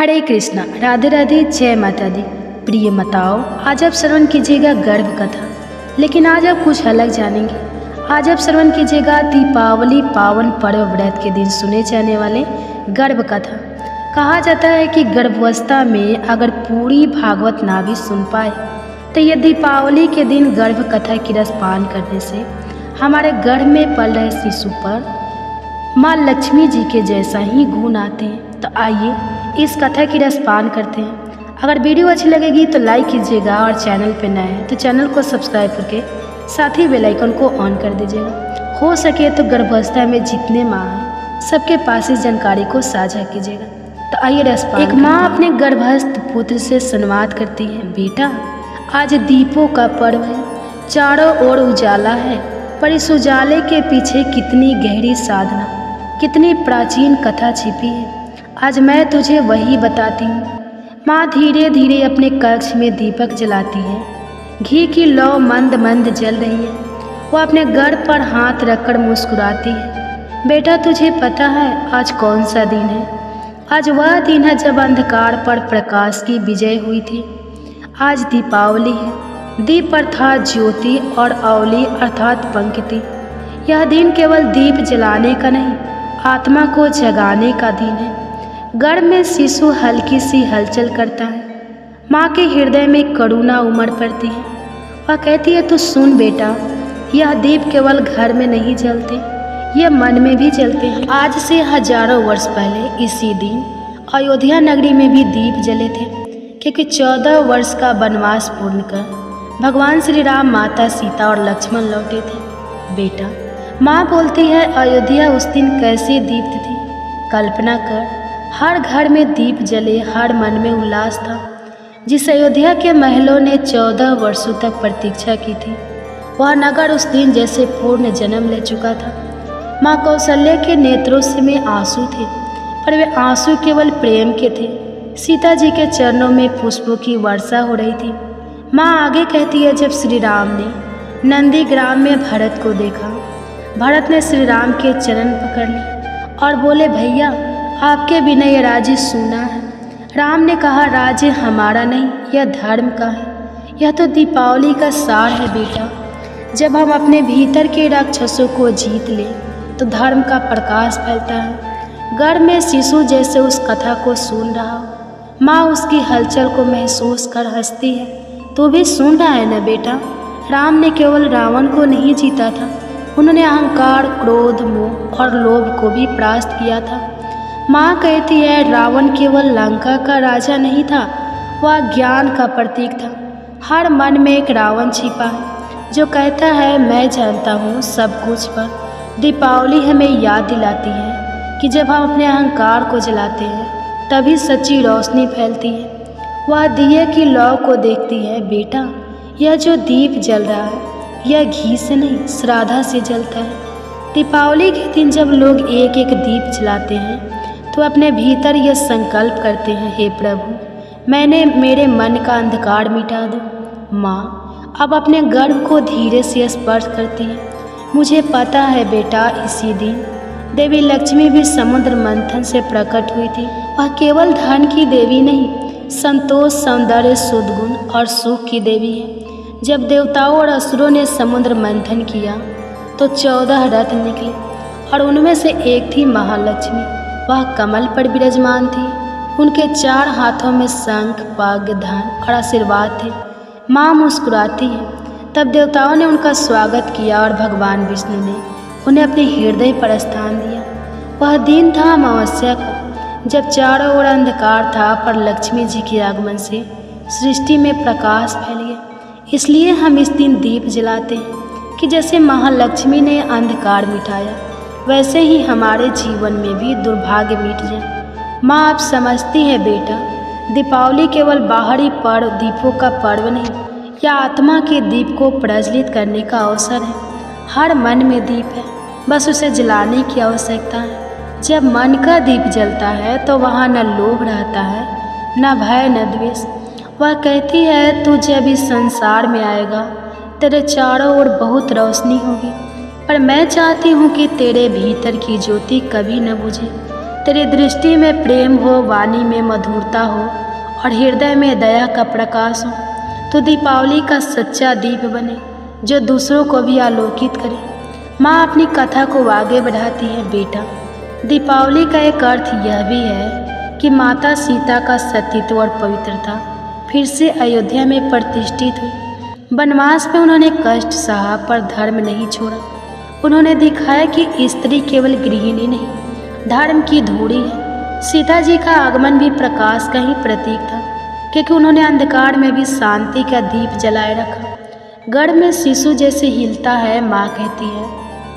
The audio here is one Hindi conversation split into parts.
हरे कृष्णा, राधे राधे, जय माता दी। प्रिय माताओं, आज आप श्रवण कीजिएगा गर्भ कथा। लेकिन आज आप कुछ अलग जानेंगे। आज आप श्रवण कीजिएगा दीपावली पावन पर्व व्रत के दिन सुने जाने वाले गर्भ कथा। कहा जाता है कि गर्भावस्था में अगर पूरी भागवत ना भी सुन पाए तो यह दीपावली के दिन गर्भ कथा की रस पान करने से हमारे गर्भ में पल रहे शिशु पर माँ लक्ष्मी जी के जैसा ही गुण आते हैं। तो आइए इस कथा की रस पान करते हैं। अगर वीडियो अच्छी लगेगी तो लाइक कीजिएगा और चैनल पर नए हैं तो चैनल को सब्सक्राइब करके साथ ही बेल आइकन को ऑन कर दीजिएगा। हो सके तो गर्भावस्था में जितने माँ हैं सबके पास इस जानकारी को साझा कीजिएगा। तो आइए रस पान। एक माँ अपने गर्भस्थ पुत्र से संवाद करती है, बेटा आज दीपों का पर्व है, चारों ओर उजाला है, पर इस उजाले के पीछे कितनी गहरी साधना, कितनी प्राचीन कथा छिपी है, आज मैं तुझे वही बताती हूँ। माँ धीरे धीरे अपने कक्ष में दीपक जलाती है। घी की लौ मंद मंद जल रही है। वह अपने गर्भ पर हाथ रखकर मुस्कुराती है, बेटा तुझे पता है आज कौन सा दिन है? आज वह दिन है जब अंधकार पर प्रकाश की विजय हुई थी। आज दीपावली है। दीप अर्थात ज्योति और अवली अर्थात पंक्ति। यह दिन केवल दीप जलाने का नहीं, आत्मा को जगाने का दिन है। गर्भ में शिशु हल्की सी हलचल करता है। माँ के हृदय में करुणा उमड़ पड़ती है। वह कहती है, तू सुन बेटा, यह दीप केवल घर में नहीं जलते, यह मन में भी जलते हैं। आज से हजारों वर्ष पहले इसी दिन अयोध्या नगरी में भी दीप जले थे, क्योंकि 14 वर्ष का वनवास पूर्ण कर भगवान श्री राम, माता सीता और लक्ष्मण लौटे थे। बेटा, माँ बोलती है, अयोध्या उस दिन कैसे दीप्त थी। कल्पना कर, हर घर में दीप जले, हर मन में उल्लास था। जिस अयोध्या के महलों ने 14 वर्षों तक प्रतीक्षा की थी, वह नगर उस दिन जैसे पूर्ण जन्म ले चुका था। माँ कौशल्या के नेत्रों से में आंसू थे, पर वे आंसू केवल प्रेम के थे। सीता जी के चरणों में पुष्पों की वर्षा हो रही थी। माँ आगे कहती है, जब श्री राम ने नंदीग्राम में भरत को देखा, भरत ने श्री राम के चरण पकड़ लिए और बोले, भैया आपके बिना यह राज्य सूना है। राम ने कहा, राज्य हमारा नहीं, यह धर्म का है। यह तो दीपावली का सार है बेटा। जब हम अपने भीतर के राक्षसों को जीत लें तो धर्म का प्रकाश फैलता है। गर्भ में शिशु जैसे उस कथा को सुन रहा हो। माँ उसकी हलचल को महसूस कर हंसती है, तू भी सुन रहा है ना बेटा? राम ने केवल रावण को नहीं जीता था, उन्होंने अहंकार, क्रोध, मोह और लोभ को भी परास्त किया था। माँ कहती है, रावण केवल लंका का राजा नहीं था, वह ज्ञान का प्रतीक था। हर मन में एक रावण छिपा है जो कहता है, मैं जानता हूँ सब कुछ। पर दीपावली हमें याद दिलाती है कि जब हम अपने अहंकार को जलाते हैं तभी सच्ची रोशनी फैलती है। वह दिए की लौ को देखती है, बेटा यह जो दीप जल रहा है यह घी से नहीं, श्राद्धा से जलता है। दीपावली के दिन जब लोग एक एक दीप जलाते हैं तो अपने भीतर यह संकल्प करते हैं, हे प्रभु मैंने मेरे मन का अंधकार मिटा दो। माँ अब अपने गर्भ को धीरे से स्पर्श करती है। मुझे पता है बेटा, इसी दिन देवी लक्ष्मी भी समुद्र मंथन से प्रकट हुई थी। वह केवल धन की देवी नहीं, संतोष, सौंदर्य, सुदगुण और सुख की देवी है। जब देवताओं और असुरों ने समुद्र मंथन किया तो 14 रथ निकले और उनमें से एक थी महालक्ष्मी। वह कमल पर विराजमान थी। उनके 4 हाथों में शंख, पग, धन और आशीर्वाद थे। माँ मुस्कुराती है। तब देवताओं ने उनका स्वागत किया और भगवान विष्णु ने उन्हें अपने हृदय पर स्थान दिया। वह दिन था अमावस्या का, जब चारों ओर अंधकार था, पर लक्ष्मी जी के आगमन से सृष्टि में प्रकाश फैल गया। इसलिए हम इस दिन दीप जलाते हैं कि जैसे महालक्ष्मी ने अंधकार मिटाया, वैसे ही हमारे जीवन में भी दुर्भाग्य मिट जाए। माँ आप समझती है बेटा, दीपावली केवल बाहरी पर्व, दीपों का पर्व नहीं, यह आत्मा के दीप को प्रज्वलित करने का अवसर है। हर मन में दीप है, बस उसे जलाने की आवश्यकता है। जब मन का दीप जलता है तो वहाँ न लोभ रहता है, न भय, न द्वेष। वह कहती है, तू जब इस संसार में आएगा तेरे चारों ओर बहुत रोशनी होगी, पर मैं चाहती हूँ कि तेरे भीतर की ज्योति कभी न बुझे। तेरी दृष्टि में प्रेम हो, वाणी में मधुरता हो और हृदय में दया का प्रकाश हो तो दीपावली का सच्चा दीप बने जो दूसरों को भी आलोकित करे। माँ अपनी कथा को आगे बढ़ाती है, बेटा दीपावली का एक अर्थ यह भी है कि माता सीता का सतीत्व और पवित्रता फिर से अयोध्या में प्रतिष्ठित हुई। वनवास में उन्होंने कष्ट सहा पर धर्म नहीं छोड़ा। उन्होंने दिखाया कि स्त्री केवल गृहिणी नहीं, धर्म की धूड़ी है। सीता जी का आगमन भी प्रकाश का ही प्रतीक था, क्योंकि उन्होंने अंधकार में भी शांति का दीप जलाए रखा। गर्भ में शिशु जैसे हिलता है, माँ कहती है,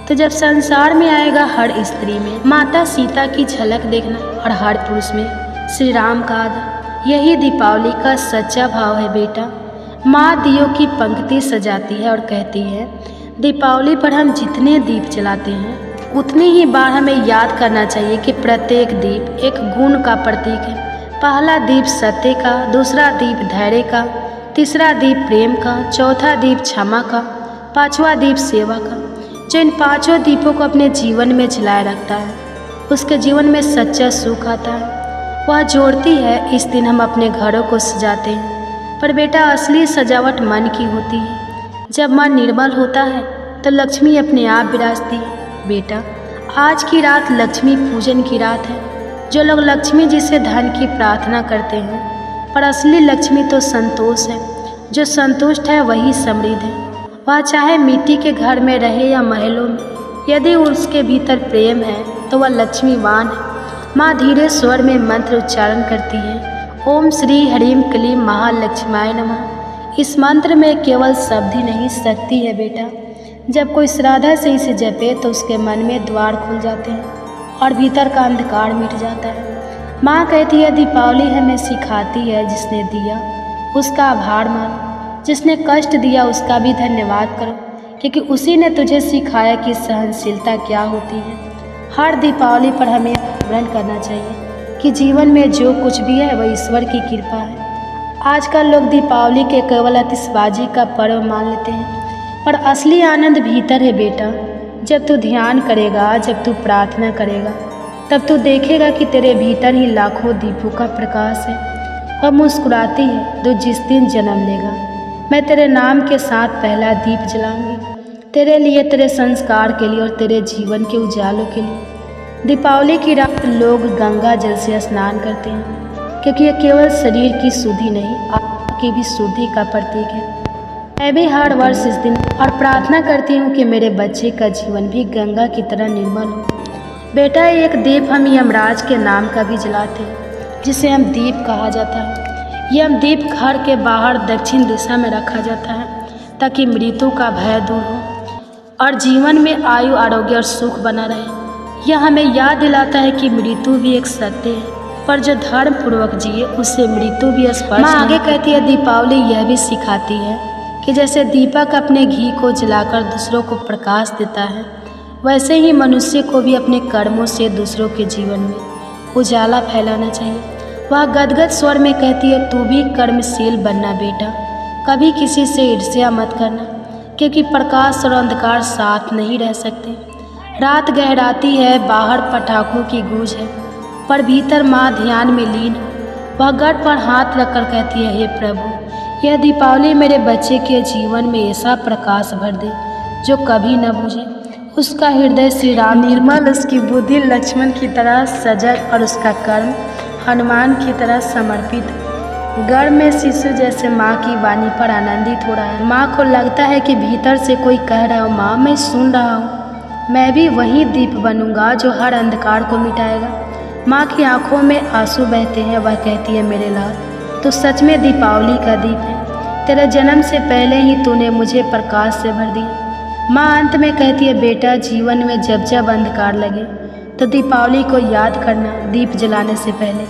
तो जब संसार में आएगा हर स्त्री में माता सीता की झलक देखना और हर पुरुष में श्री राम का आदर। यही दीपावली का सच्चा भाव है बेटा। माँ दियों की पंक्ति सजाती है और कहती है, दीपावली पर हम जितने दीप जलाते हैं उतनी ही बार हमें याद करना चाहिए कि प्रत्येक दीप एक गुण का प्रतीक है। पहला दीप सत्य का, दूसरा दीप धैर्य का, तीसरा दीप प्रेम का, चौथा दीप क्षमा का, पांचवा दीप सेवा का। जो इन पांचों दीपों को अपने जीवन में जलाए रखता है उसके जीवन में सच्चा सुख आता है। वह जोड़ती है। इस दिन हम अपने घरों को सजाते हैं, पर बेटा असली सजावट मन की होती है। जब मन निर्मल होता है तो लक्ष्मी अपने आप विराजती है। बेटा आज की रात लक्ष्मी पूजन की रात है। जो लोग लक्ष्मी जी से धन की प्रार्थना करते हैं, पर असली लक्ष्मी तो संतोष है। जो संतुष्ट है वही समृद्ध है। वह चाहे मिट्टी के घर में रहे या महलों में, यदि उसके भीतर प्रेम है तो वह लक्ष्मीवान है। माँ धीरे स्वर में मंत्र उच्चारण करती है, ओम श्री हरीम क्लीम महालक्ष्माय नमः। इस मंत्र में केवल शब्द ही नहीं, शक्ति है बेटा। जब कोई श्रद्धा से इसे जपे तो उसके मन में द्वार खुल जाते हैं और भीतर का अंधकार मिट जाता है। माँ कहती है, दीपावली हमें सिखाती है, जिसने दिया उसका आभार मानो, जिसने कष्ट दिया उसका भी धन्यवाद करो, क्योंकि उसी ने तुझे सिखाया कि सहनशीलता क्या होती है। हर दीपावली पर हमें स्मरण करना चाहिए कि जीवन में जो कुछ भी है वह ईश्वर की कृपा है। आजकल लोग दीपावली के केवल आतिशबाजी का पर्व मान लेते हैं, पर असली आनंद भीतर है बेटा। जब तू ध्यान करेगा, जब तू प्रार्थना करेगा, तब तू देखेगा कि तेरे भीतर ही लाखों दीपों का प्रकाश है। वह मुस्कुराती है जो जिस दिन जन्म लेगा मैं तेरे नाम के साथ पहला दीप जलाऊंगी, तेरे लिए, तेरे संस्कार के लिए और तेरे जीवन के उजालों के लिए। दीपावली की रात लोग गंगा जल से स्नान करते हैं, क्योंकि यह केवल शरीर की शुद्धि नहीं, आत्मा की भी शुद्धि का प्रतीक है। मैं भी हर वर्ष इस दिन और प्रार्थना करती हूँ कि मेरे बच्चे का जीवन भी गंगा की तरह निर्मल हो। बेटा एक दीप हम यमराज के नाम का भी जलाते हैं, जिसे हम दीप कहा जाता है। यह दीप घर के बाहर दक्षिण दिशा में रखा जाता है ताकि मृत्यु का भय दूर हो और जीवन में आयु, आरोग्य और सुख बना रहे। यह हमें याद दिलाता है कि मृत्यु भी एक सत्य है, पर जो धर्म पूर्वक जिए उससे मृत्यु भी स्पर्श। माँ आगे कहती है, दीपावली यह भी सिखाती है कि जैसे दीपक अपने घी को जलाकर दूसरों को प्रकाश देता है, वैसे ही मनुष्य को भी अपने कर्मों से दूसरों के जीवन में उजाला फैलाना चाहिए। वह गदगद स्वर में कहती है, तू भी कर्मशील बनना बेटा, कभी किसी से ईर्ष्या मत करना, क्योंकि प्रकाश और अंधकार साथ नहीं रह सकते। रात गहराती है, बाहर पटाखों की गूंज है, पर भीतर माँ ध्यान में लीन हो। वह गर्भ पर हाथ रखकर कहती है, हे प्रभु, यह दीपावली मेरे बच्चे के जीवन में ऐसा प्रकाश भर दे जो कभी न बुझे। उसका हृदय श्री राम निर्मल, उसकी बुद्धि लक्ष्मण की तरह सजग और उसका कर्म हनुमान की तरह समर्पित। गर्भ में शिशु जैसे माँ की वाणी पर आनंदित हो रहा है। माँ को लगता है कि भीतर से कोई कह रहा हो, माँ मैं सुन रहा हूँ, मैं भी वही दीप बनूंगा जो हर अंधकार को मिटाएगा। माँ की आंखों में आंसू बहते हैं। वह कहती है, मेरे लाल तो सच में दीपावली का दीप है। तेरे जन्म से पहले ही तूने मुझे प्रकाश से भर दिया। माँ अंत में कहती है, बेटा जीवन में जब जब अंधकार लगे तो दीपावली को याद करना। दीप जलाने से पहले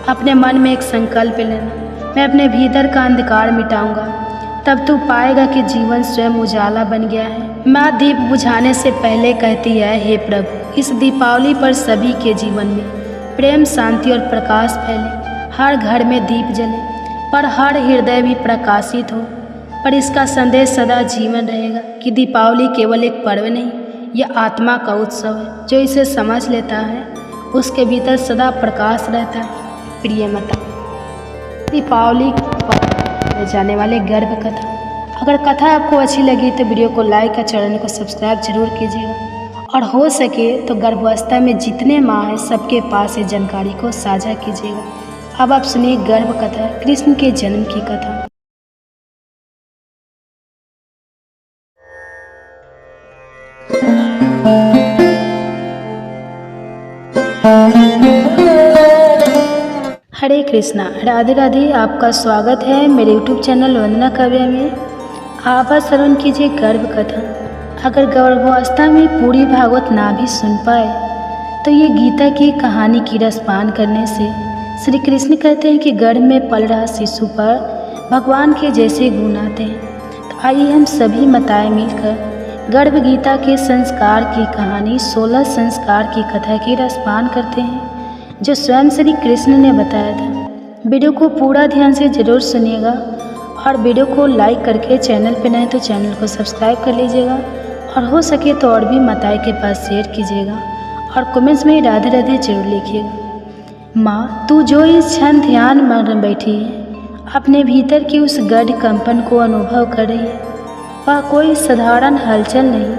अपने मन में एक संकल्प लेना, मैं अपने भीतर का अंधकार मिटाऊंगा। तब तू पाएगा कि जीवन स्वयं उजाला बन गया है। माँ दीप बुझाने से पहले कहती है, हे प्रभु, इस दीपावली पर सभी के जीवन में प्रेम, शांति और प्रकाश फैले। हर घर में दीप जले, पर हर हृदय भी प्रकाशित हो। पर इसका संदेश सदा जीवन रहेगा कि दीपावली केवल एक पर्व नहीं, यह आत्मा का उत्सव है। जो इसे समझ लेता है उसके भीतर सदा प्रकाश रहता है। प्रिय माता, दीपावली पर जाने वाले गर्भ कथा। अगर कथा आपको अच्छी लगी तो वीडियो को लाइक और चैनल को सब्सक्राइब जरूर कीजिएगा, और हो सके तो गर्भावस्था में जितने माँ हैं सबके पास इस जानकारी को साझा कीजिएगा। अब आप सुनिए गर्भ कथा, कृष्ण के जन्म की कथा। हरे कृष्णा, राधे राधे। आपका स्वागत है मेरे YouTube चैनल वंदना काव्य में। आप श्रवण कीजिए गर्भ कथा। अगर गर्भावस्था में पूरी भागवत ना भी सुन पाए तो ये गीता की कहानी की रसपान करने से श्री कृष्ण कहते हैं कि गर्भ में पल रहा शिशु पर भगवान के जैसे गुण आते हैं। तो आइए हम सभी माताएं मिलकर गर्भ गीता के संस्कार की कहानी 16 संस्कार की कथा की रसपान करते हैं जो स्वयं श्री कृष्ण ने बताया था। वीडियो को पूरा ध्यान से जरूर सुनिएगा, और वीडियो को लाइक करके चैनल पे नए तो चैनल को सब्सक्राइब कर लीजिएगा, और हो सके तो और भी माताएं के पास शेयर कीजिएगा, और कमेंट्स में राधे राधे जरूर लिखिएगा। माँ, तू जो इस क्षण ध्यान में बैठी है, अपने भीतर की उस गढ़ कंपन को अनुभव कर रही है। वह कोई साधारण हलचल नहीं,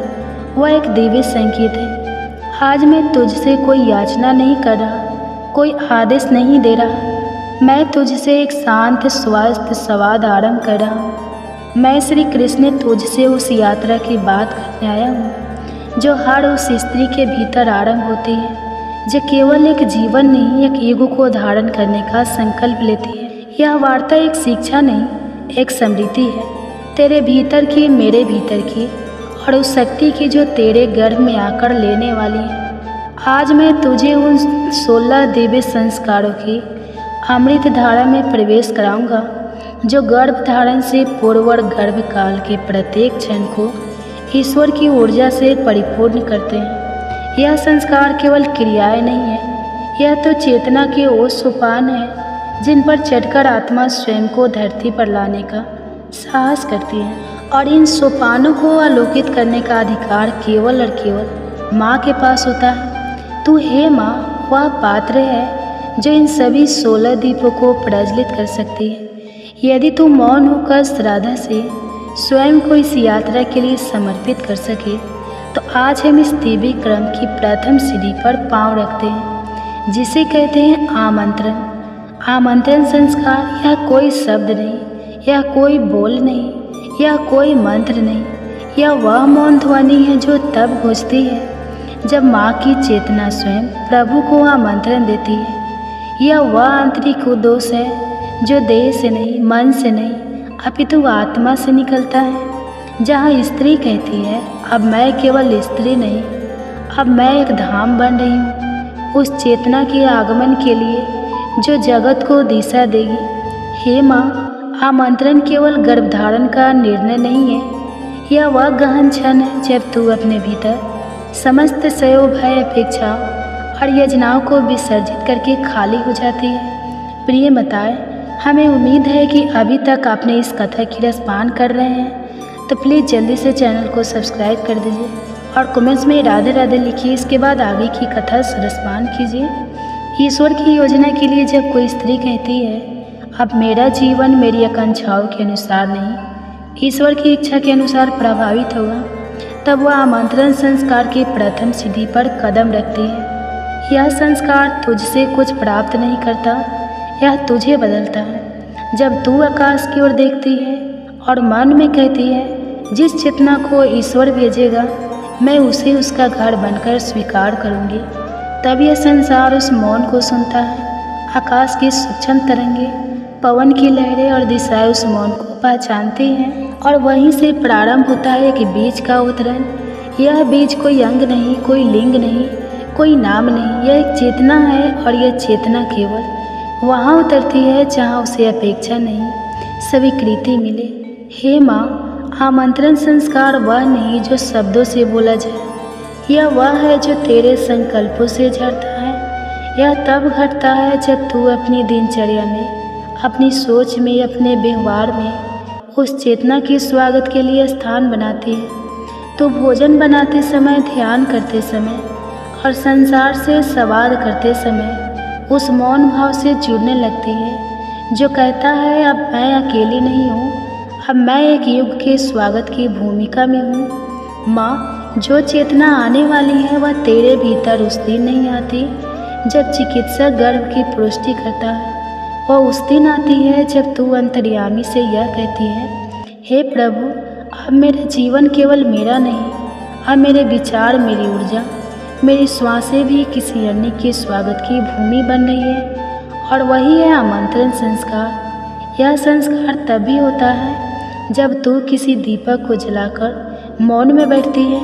वह एक दिव्य संकेत है। आज मैं तुझसे कोई याचना नहीं कर रहा, कोई आदेश नहीं दे रहा। मैं तुझसे एक शांत स्वस्थ संवाद आरंभ कर रहा हूँ। मैं श्री कृष्ण तुझसे उस यात्रा की बात करने आया हूँ जो हर उस स्त्री के भीतर आरंभ होती है, जो केवल एक जीवन नहीं, एक युग को धारण करने का संकल्प लेती है। यह वार्ता एक शिक्षा नहीं, एक स्मृति है, तेरे भीतर की, मेरे भीतर की, और उस शक्ति की जो तेरे गर्भ में आकर लेने वाली है। आज मैं तुझे उन 16 दिव्य संस्कारों की अमृत धारा में प्रवेश कराऊंगा जो गर्भ धारण से पूर्व गर्भ काल के प्रत्येक क्षण को ईश्वर की ऊर्जा से परिपूर्ण करते हैं। यह संस्कार केवल क्रियाएं नहीं है, यह तो चेतना के वो सोपान है जिन पर चढ़कर आत्मा स्वयं को धरती पर लाने का साहस करती है। और इन सोपानों को आलोकित करने का अधिकार केवल और केवल माँ के पास होता है। तू हे माँ वह पात्र है जो इन सभी 16 दीपों को प्रज्वलित कर सकती है। यदि तू मौन होकर श्रद्धा से स्वयं को इस यात्रा के लिए समर्पित कर सके तो आज हम इस दिव्य क्रम की प्रथम सीढ़ी पर पांव रखते हैं, जिसे कहते हैं आमंत्रण। आमंत्रण संस्कार यह कोई शब्द नहीं, यह कोई बोल नहीं, यह कोई मंत्र नहीं, यह वह मौन ध्वनि है जो तब गूंजती है जब माँ की चेतना स्वयं प्रभु को आमंत्रण देती है। यह वह आंतरिक उद्देश्य है जो देह से नहीं, मन से नहीं, अपितु आत्मा से निकलता है। जहाँ स्त्री कहती है, अब मैं केवल स्त्री नहीं, अब मैं एक धाम बन रही हूँ, उस चेतना के आगमन के लिए जो जगत को दिशा देगी। हे माँ, आमंत्रण केवल गर्भधारण का निर्णय नहीं है, यह वह गहन क्षण है जब तू अपने भीतर समस्त सयो भय अपेक्षा और योजनाओं को विसर्जित करके खाली हो जाती है। प्रिय माताएं, हमें उम्मीद है कि अभी तक आपने इस कथा की रसपान कर रहे हैं, तो प्लीज़ जल्दी से चैनल को सब्सक्राइब कर दीजिए और कमेंट्स में राधे राधे लिखिए। इसके बाद आगे की कथा रसपान कीजिए। ईश्वर की योजना के लिए जब कोई स्त्री कहती है, अब मेरा जीवन मेरी आकांक्षाओं के अनुसार नहीं, ईश्वर की इच्छा के अनुसार प्रभावित होगा, तब वह आमंत्रण संस्कार की प्रथम सीढ़ी पर कदम रखती है। यह संस्कार तुझसे कुछ प्राप्त नहीं करता, यह तुझे बदलता है। जब तू आकाश की ओर देखती है और मन में कहती है, जिस चेतना को ईश्वर भेजेगा मैं उसे उसका घर बनकर स्वीकार करूँगी, तब यह संसार उस मौन को सुनता है। आकाश की सूक्ष्म तरंगे, पवन की लहरें और दिशाएं उस मौन को पहचानती हैं, और वहीं से प्रारंभ होता है कि बीज का उतरण। यह बीज कोई अंग नहीं, कोई लिंग नहीं, कोई नाम नहीं, यह एक चेतना है, और यह चेतना केवल वहाँ उतरती है जहाँ उसे अपेक्षा नहीं, स्वीकृति मिले। हे माँ, आमंत्रण संस्कार वह नहीं जो शब्दों से बोला जाए, यह वह है जो तेरे संकल्पों से झड़ता है। यह तब घटता है जब तू अपनी दिनचर्या में, अपनी सोच में, अपने व्यवहार में उस चेतना के स्वागत के लिए स्थान बनाती है। तो भोजन बनाते समय, ध्यान करते समय और संसार से संवाद करते समय उस मौन भाव से जुड़ने लगती है जो कहता है अब मैं अकेली नहीं हूँ, अब मैं एक युग के स्वागत की भूमिका में हूँ। माँ, जो चेतना आने वाली है वह तेरे भीतर उस दिन नहीं आती जब चिकित्सक गर्भ की पुष्टि करता है, वह उस दिन आती है जब तू अंतर्यामी से यह कहती है, हे प्रभु, अब मेरा जीवन केवल मेरा नहीं, अब मेरे विचार, मेरी ऊर्जा, मेरी श्वासें भी किसी अन्य के स्वागत की भूमि बन रही है। और वही है आमंत्रण संस्कार। यह संस्कार तभी होता है जब तू किसी दीपक को जलाकर मौन में बैठती है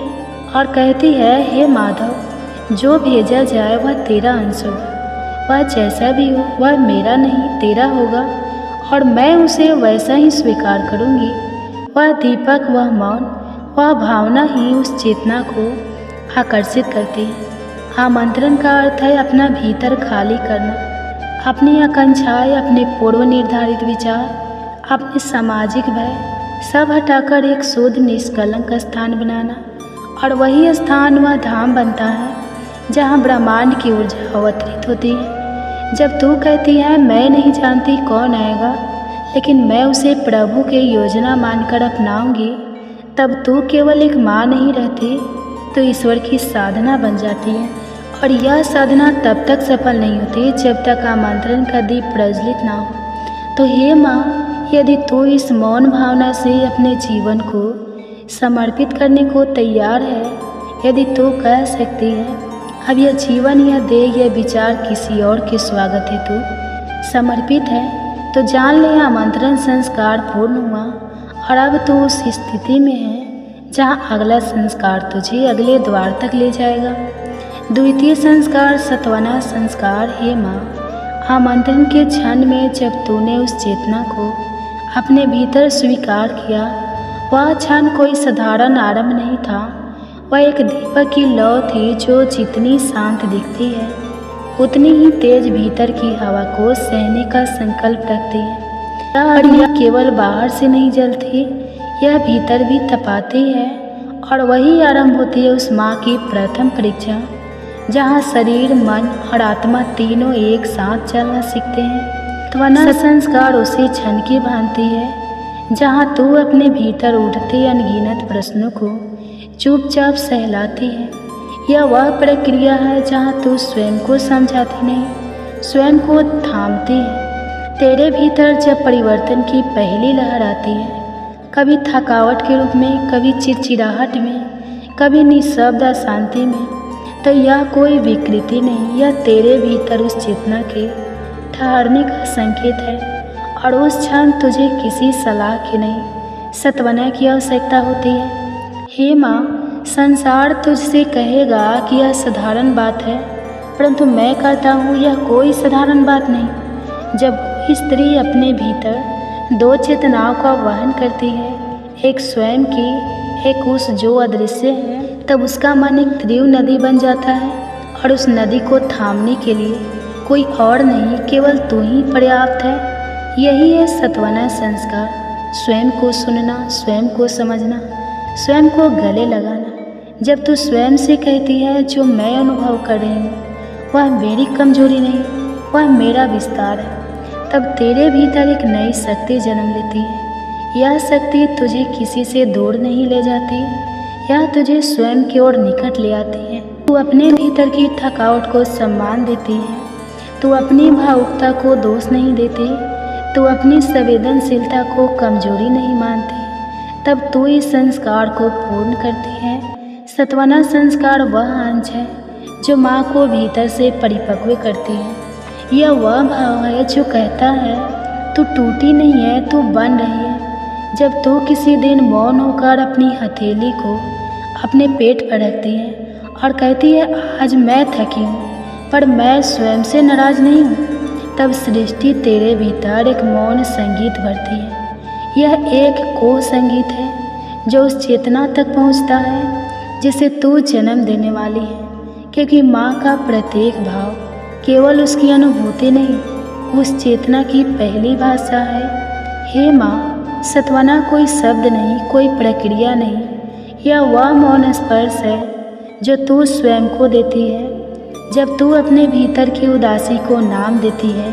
और कहती है, हे माधव, जो भेजा जाए वह तेरा अंश होगा, वह जैसा भी हो वह मेरा नहीं तेरा होगा और मैं उसे वैसा ही स्वीकार करूँगी। वह दीपक, वह मौन, वह भावना ही उस चेतना को आकर्षित करती है। आमंत्रण का अर्थ है अपना भीतर खाली करना, अपनी आकांक्षाएं, अपने पूर्व निर्धारित विचार, अपने सामाजिक भय सब हटाकर एक शुद्ध निष्कलंक स्थान बनाना। और वही स्थान वह धाम बनता है जहाँ ब्रह्मांड की ऊर्जा अवतरित होती है। जब तू कहती है, मैं नहीं जानती कौन आएगा, लेकिन मैं उसे प्रभु की योजना मानकर अपनाऊंगी, तब तू केवल एक माँ नहीं रहती, तो ईश्वर की साधना बन जाती है। और यह साधना तब तक सफल नहीं होती जब तक आमंत्रण का दीप प्रज्वलित ना हो। तो हे माँ, यदि तू इस मौन भावना से अपने जीवन को समर्पित करने को तैयार है, यदि तू कह सकती है अब यह जीवन, यह देह, यह विचार किसी और के स्वागत हेतु समर्पित है, तो जान ले आमंत्रण संस्कार पूर्ण हुआ और अब तू उस स्थिति में है जहाँ अगला संस्कार तुझे अगले द्वार तक ले जाएगा। द्वितीय संस्कार सत्वना संस्कार। हे माँ, आमंत्रण के क्षण में जब तूने उस चेतना को अपने भीतर स्वीकार किया, वह क्षण कोई साधारण आरंभ नहीं था, वह एक दीपक की लौ थी जो जितनी शांत दिखती है उतनी ही तेज भीतर की हवा को सहने का संकल्प रखती है। और यह केवल बाहर से नहीं जलती, यह भीतर भी तपाती है। और वही आरंभ होती है उस माँ की प्रथम परीक्षा, जहाँ शरीर, मन और आत्मा तीनों एक साथ चलना सीखते हैं। त्वना संस्कार उसी क्षण की भांति है जहाँ तू अपने भीतर उठते अनगिनत प्रश्नों को चुपचाप सहलाती है। यह वह प्रक्रिया है जहाँ तू स्वयं को समझाती नहीं, स्वयं को थामती है। तेरे भीतर जब परिवर्तन की पहली लहर आती है, कभी थकावट के रूप में, कभी चिड़चिड़ाहट में, कभी निःशब्द अशांति में, तो यह कोई विकृति नहीं, यह तेरे भीतर उस चेतना के ठहरने का संकेत है। और उस क्षण तुझे किसी सलाह की नहीं, सत्वना की आवश्यकता होती है। हे माँ, संसार तुझसे कहेगा कि यह साधारण बात है, परंतु मैं कहता हूँ यह कोई साधारण बात नहीं। जब कोई स्त्री अपने भीतर दो चेतनाओं का वहन करती है, एक स्वयं की, एक उस जो अदृश्य है, तब उसका मन एक तीव्र नदी बन जाता है और उस नदी को थामने के लिए कोई और नहीं, केवल तू ही पर्याप्त है। यही है सत्वना संस्कार, स्वयं को सुनना, स्वयं को समझना, स्वयं को गले लगाना। जब तू स्वयं से कहती है जो मैं अनुभव कर रही हूँ वह मेरी कमजोरी नहीं, वह मेरा विस्तार है, तब तेरे भीतर एक नई शक्ति जन्म लेती है। यह शक्ति तुझे किसी से दूर नहीं ले जाती, यह तुझे स्वयं की ओर निकट ले आती है। तू अपने भीतर की थकावट को सम्मान देती है, तू अपनी भावुकता को दोष नहीं देती, तू अपनी संवेदनशीलता को कमजोरी नहीं मानती, तब तू इस संस्कार को पूर्ण करती है। सत्वना संस्कार वह अंश है जो माँ को भीतर से परिपक्व करती है। यह वह भाव है जो कहता है तू टूटी नहीं है, तू बन रही है। जब तू किसी दिन मौन होकर अपनी हथेली को अपने पेट पर रखती है और कहती है आज मैं थकी हूँ पर मैं स्वयं से नाराज नहीं हूँ, तब सृष्टि तेरे भीतर एक मौन संगीत भरती है। यह एक कोह संगीत है जो उस चेतना तक पहुँचता है जिसे तू जन्म देने वाली है, क्योंकि माँ का प्रत्येक भाव केवल उसकी अनुभूति नहीं, उस चेतना की पहली भाषा है। हे माँ, सत्वना कोई शब्द नहीं, कोई प्रक्रिया नहीं, यह वह मौन स्पर्श है जो तू स्वयं को देती है जब तू अपने भीतर की उदासी को नाम देती है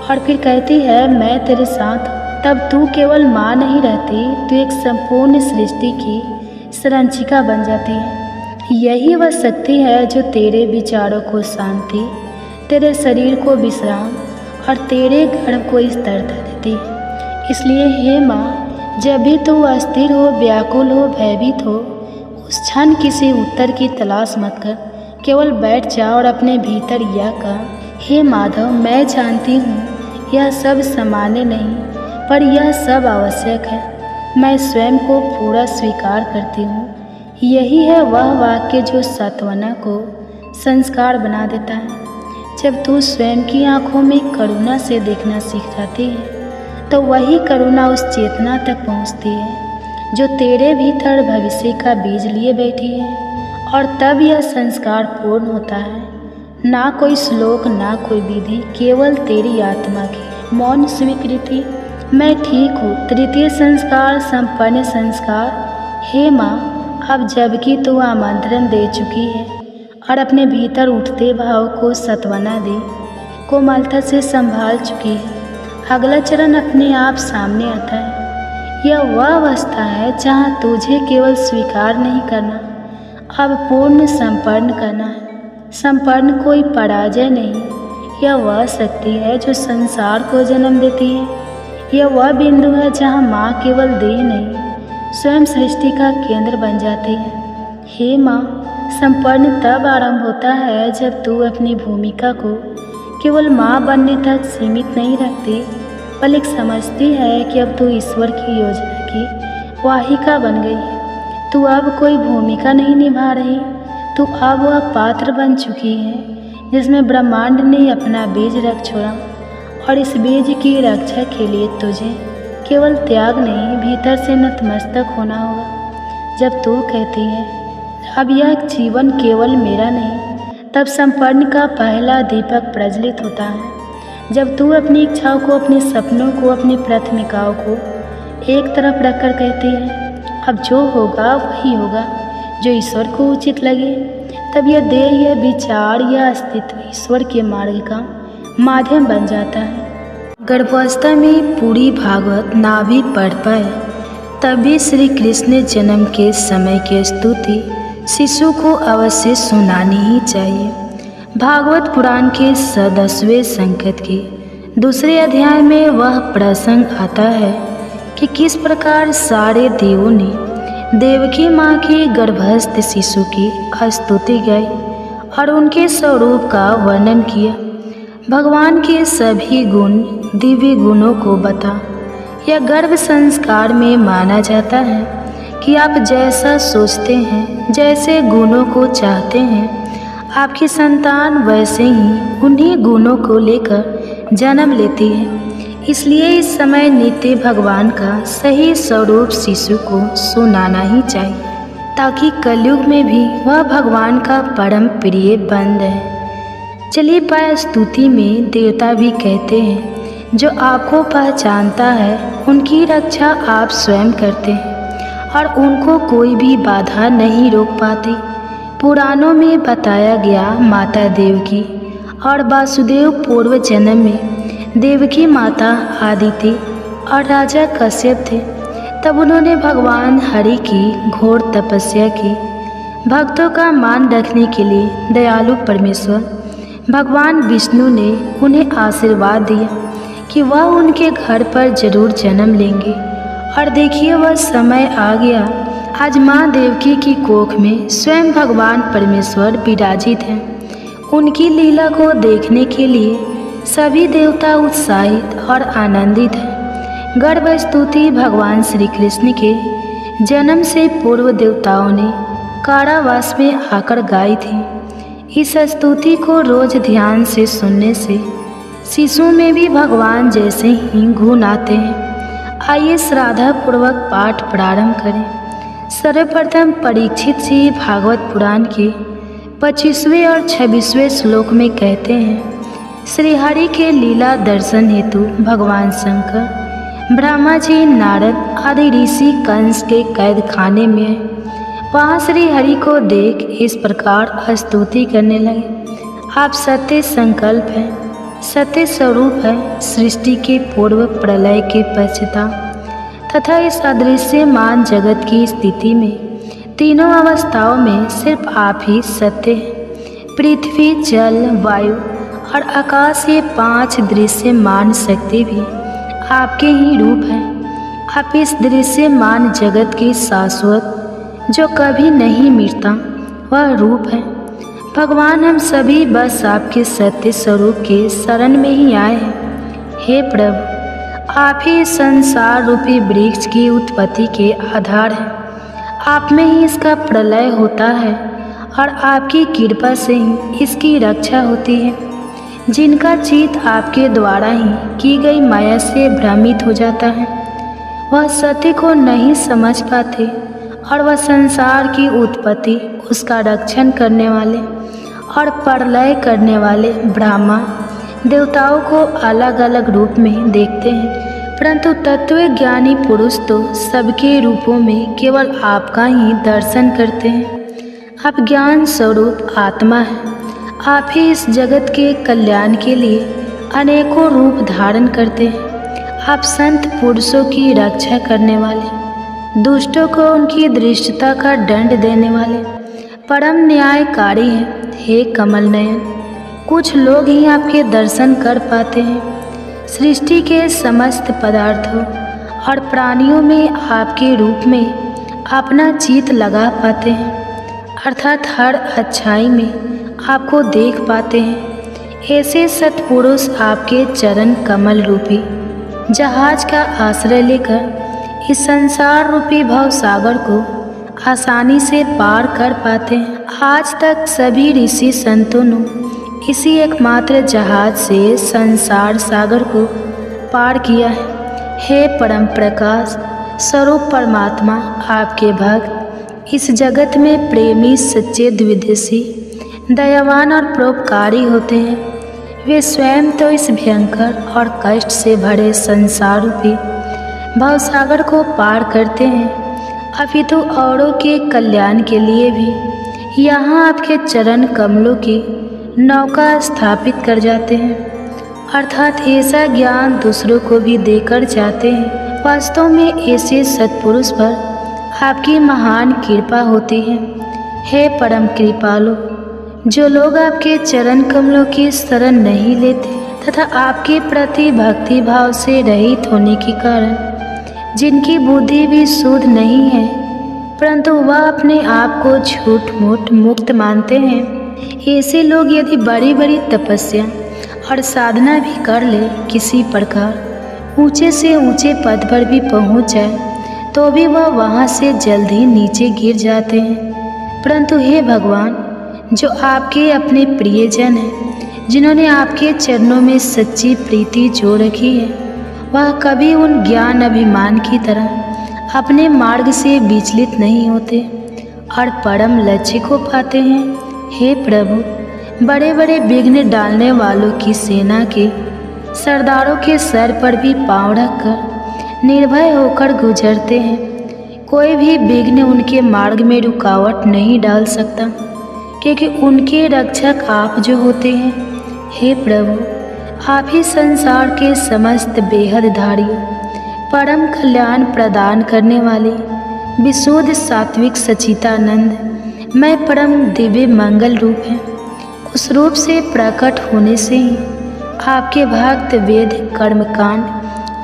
और फिर कहती है मैं तेरे साथ हूँ, तब तू केवल माँ नहीं रहती, तू एक संपूर्ण सृष्टि की संरक्षिका बन जाती है। यही वह शक्ति है जो तेरे विचारों को शांति, तेरे शरीर को विश्राम और तेरे गर्भ को स्थिरता देती है। इसलिए हे माँ, जब भी तू अस्थिर हो, व्याकुल हो, भयभीत हो, उस क्षण किसी उत्तर की तलाश मत कर, केवल बैठ जा और अपने भीतर यह कह, हे माधव, मैं जानती हूँ यह सब सामान्य नहीं, पर यह सब आवश्यक है। मैं स्वयं को पूरा स्वीकार करती हूँ। यही है वह वाक्य जो सात्वना को संस्कार बना देता है। जब तू स्वयं की आँखों में करुणा से देखना सीख जाती है, तो वही करुणा उस चेतना तक पहुँचती है जो तेरे भीतर भविष्य का बीज लिए बैठी है, और तब यह संस्कार पूर्ण होता है। ना कोई श्लोक, ना कोई विधि, केवल तेरी आत्मा की मौन स्वीकृति, मैं ठीक हूँ। तृतीय संस्कार, संपन्न संस्कार। हे माँ, अब जबकि तू आमंत्रण दे चुकी है और अपने भीतर उठते भाव को सत्वना दे कोमलता से संभाल चुकी है, अगला चरण अपने आप सामने आता है। यह वह अवस्था है जहाँ तुझे केवल स्वीकार नहीं करना, अब पूर्ण संपन्न करना है। संपन्न कोई पराजय नहीं, यह वह शक्ति है जो संसार को जन्म देती है। यह वह बिंदु है जहाँ माँ केवल देह नहीं, स्वयं सृष्टि का केंद्र बन जाती है। हे माँ, संपन्न तब आरंभ होता है जब तू अपनी भूमिका को केवल माँ बनने तक सीमित नहीं रखती, बल्कि समझती है कि अब तू ईश्वर की योजना की वाहिका बन गई है। तू अब कोई भूमिका नहीं निभा रही, तू अब वह पात्र बन चुकी है जिसमें ब्रह्मांड ने अपना बीज रख छोड़ा, और इस बीज की रक्षा के लिए तुझे केवल त्याग नहीं, भीतर से नतमस्तक होना होगा। जब तू कहती है अब यह जीवन केवल मेरा नहीं, तब संपन्न का पहला दीपक प्रज्वलित होता है। जब तू अपनी इच्छाओं को, अपने सपनों को, अपनी प्राथमिकताओं को एक तरफ रखकर कहती है अब जो होगा वही होगा, जो ईश्वर को उचित लगे, तब यह देह, यह विचार, यह अस्तित्व ईश्वर के मार्ग का माध्यम बन जाता है। गर्भावस्था में पूरी भागवत ना भी पढ़ पाए, तभी श्री कृष्ण जन्म के समय की स्तुति शिशु को अवश्य सुनानी ही चाहिए। भागवत पुराण के 10वें संकट के दूसरे अध्याय में वह प्रसंग आता है कि किस प्रकार सारे देवों ने देवकी माँ के गर्भस्थ शिशु की स्तुति गाई और उनके स्वरूप का वर्णन किया। भगवान के सभी गुण, दिव्य गुणों को बता। यह गर्भ संस्कार में माना जाता है कि आप जैसा सोचते हैं, जैसे गुणों को चाहते हैं, आपकी संतान वैसे ही उन्हीं गुणों को लेकर जन्म लेती है। इसलिए इस समय नित्य भगवान का सही स्वरूप शिशु को सुनाना ही चाहिए, ताकि कलयुग में भी वह भगवान का परम प्रिय बन रहे। चलिए पाया स्तुति में देवता भी कहते हैं जो आपको पहचानता है उनकी रक्षा आप स्वयं करते हैं और उनको कोई भी बाधा नहीं रोक पाती। पुराणों में बताया गया माता देवकी और वासुदेव पूर्व जन्म में देवकी माता आदिति और राजा कश्यप थे। तब उन्होंने भगवान हरि की घोर तपस्या की। भक्तों का मान रखने के लिए दयालु परमेश्वर भगवान विष्णु ने उन्हें आशीर्वाद दिया कि वह उनके घर पर जरूर जन्म लेंगे। और देखिए वह समय आ गया, आज माँ देवकी की कोख में स्वयं भगवान परमेश्वर विराजित हैं। उनकी लीला को देखने के लिए सभी देवता उत्साहित और आनंदित हैं। गर्भ स्तुति भगवान श्री कृष्ण के जन्म से पूर्व देवताओं ने कारावास में आकर गाई थी। इस स्तुति को रोज ध्यान से सुनने से शिशु में भी भगवान जैसे ही गुण आते हैं। आइए श्रद्धा पूर्वक पाठ प्रारंभ करें। सर्वप्रथम परीक्षित जी भागवत पुराण के 25वें और 26वें श्लोक में कहते हैं, श्री हरि के लीला दर्शन हेतु भगवान शंकर, ब्रह्मा जी, नारद आदि ऋषि कंस के कैद खाने में वहाँ श्री हरि को देख इस प्रकार स्तुति करने लगे। आप सत्य संकल्प हैं, सत्य स्वरूप है, सृष्टि के पूर्व प्रलय के पश्चात तथा इस अदृश्यमान जगत की स्थिति में तीनों अवस्थाओं में सिर्फ आप ही सत्य हैं। पृथ्वी, जल, वायु और आकाश, ये 5 दृश्यमान शक्ति भी आपके ही रूप हैं। आप इस दृश्यमान जगत की शाश्वत, जो कभी नहीं मिटता, वह रूप है। भगवान, हम सभी बस आपके सत्य स्वरूप के शरण में ही आए हैं। हे प्रभु, आप ही संसार रूपी वृक्ष की उत्पत्ति के आधार हैं। आप में ही इसका प्रलय होता है और आपकी कृपा से ही इसकी रक्षा होती है। जिनका चित्त आपके द्वारा ही की गई माया से भ्रमित हो जाता है, वह सत्य को नहीं समझ पाते और वह संसार की उत्पत्ति, उसका रक्षण करने वाले और प्रलय करने वाले ब्रह्मा देवताओं को अलग अलग रूप में देखते हैं, परंतु तत्व ज्ञानी पुरुष तो सबके रूपों में केवल आपका ही दर्शन करते हैं। आप ज्ञान स्वरूप आत्मा हैं। आप ही इस जगत के कल्याण के लिए अनेकों रूप धारण करते हैं। आप संत पुरुषों की रक्षा करने वाले, दुष्टों को उनकी दृष्टता का दंड देने वाले परम न्यायकारी हैं। हे कमल नयन, कुछ लोग ही आपके दर्शन कर पाते हैं। सृष्टि के समस्त पदार्थों और प्राणियों में आपके रूप में अपना चित्त लगा पाते हैं, अर्थात हर अच्छाई में आपको देख पाते हैं। ऐसे सत्पुरुष आपके चरण कमल रूपी जहाज का आश्रय लेकर इस संसार रूपी भव सागर को आसानी से पार कर पाते हैं। आज तक सभी ऋषि संतों ने इसी एकमात्र जहाज से संसार सागर को पार किया है। हे परम प्रकाश स्वरूप परमात्मा, आपके भक्त इस जगत में प्रेमी, सच्चे, द्विदेशी, दयावान और परोपकारी होते हैं। वे स्वयं तो इस भयंकर और कष्ट से भरे संसार रूपी भवसागर को पार करते हैं, अपितु औरों के कल्याण के लिए भी यहाँ आपके चरण कमलों की नौका स्थापित कर जाते हैं, अर्थात ऐसा ज्ञान दूसरों को भी देकर जाते हैं। वास्तव में ऐसे सत्पुरुष पर आपकी महान कृपा होती है। हे परम कृपालु, जो लोग आपके चरण कमलों की शरण नहीं लेते तथा आपके प्रति भक्ति भाव से रहित होने के कारण जिनकी बुद्धि भी शुद्ध नहीं है, परंतु वह अपने आप को झूठ मूठ मुक्त मानते हैं, ऐसे लोग यदि बड़ी बड़ी तपस्या और साधना भी कर ले, किसी प्रकार ऊंचे से ऊंचे पद पर भी पहुंच जाए, तो भी वह वहां से जल्द ही नीचे गिर जाते हैं। परंतु हे भगवान, जो आपके अपने प्रियजन हैं, जिन्होंने आपके चरणों में सच्ची प्रीति जो रखी है, वह कभी उन ज्ञान अभिमान की तरह अपने मार्ग से विचलित नहीं होते और परम लक्ष्य को पाते हैं। हे प्रभु, बड़े बड़े विघ्न डालने वालों की सेना के सरदारों के सर पर भी पांव रखकर निर्भय होकर गुजरते हैं। कोई भी विघ्न उनके मार्ग में रुकावट नहीं डाल सकता, क्योंकि उनके रक्षक आप जो होते हैं। हे प्रभु, आप ही संसार के समस्त बेहद धारी, परम कल्याण प्रदान करने वाले विशुद्ध सात्विक सच्चिदानंद मैं परम दिव्य मंगल रूप है। उस रूप से प्रकट होने से ही आपके भक्त वेद, कर्मकांड,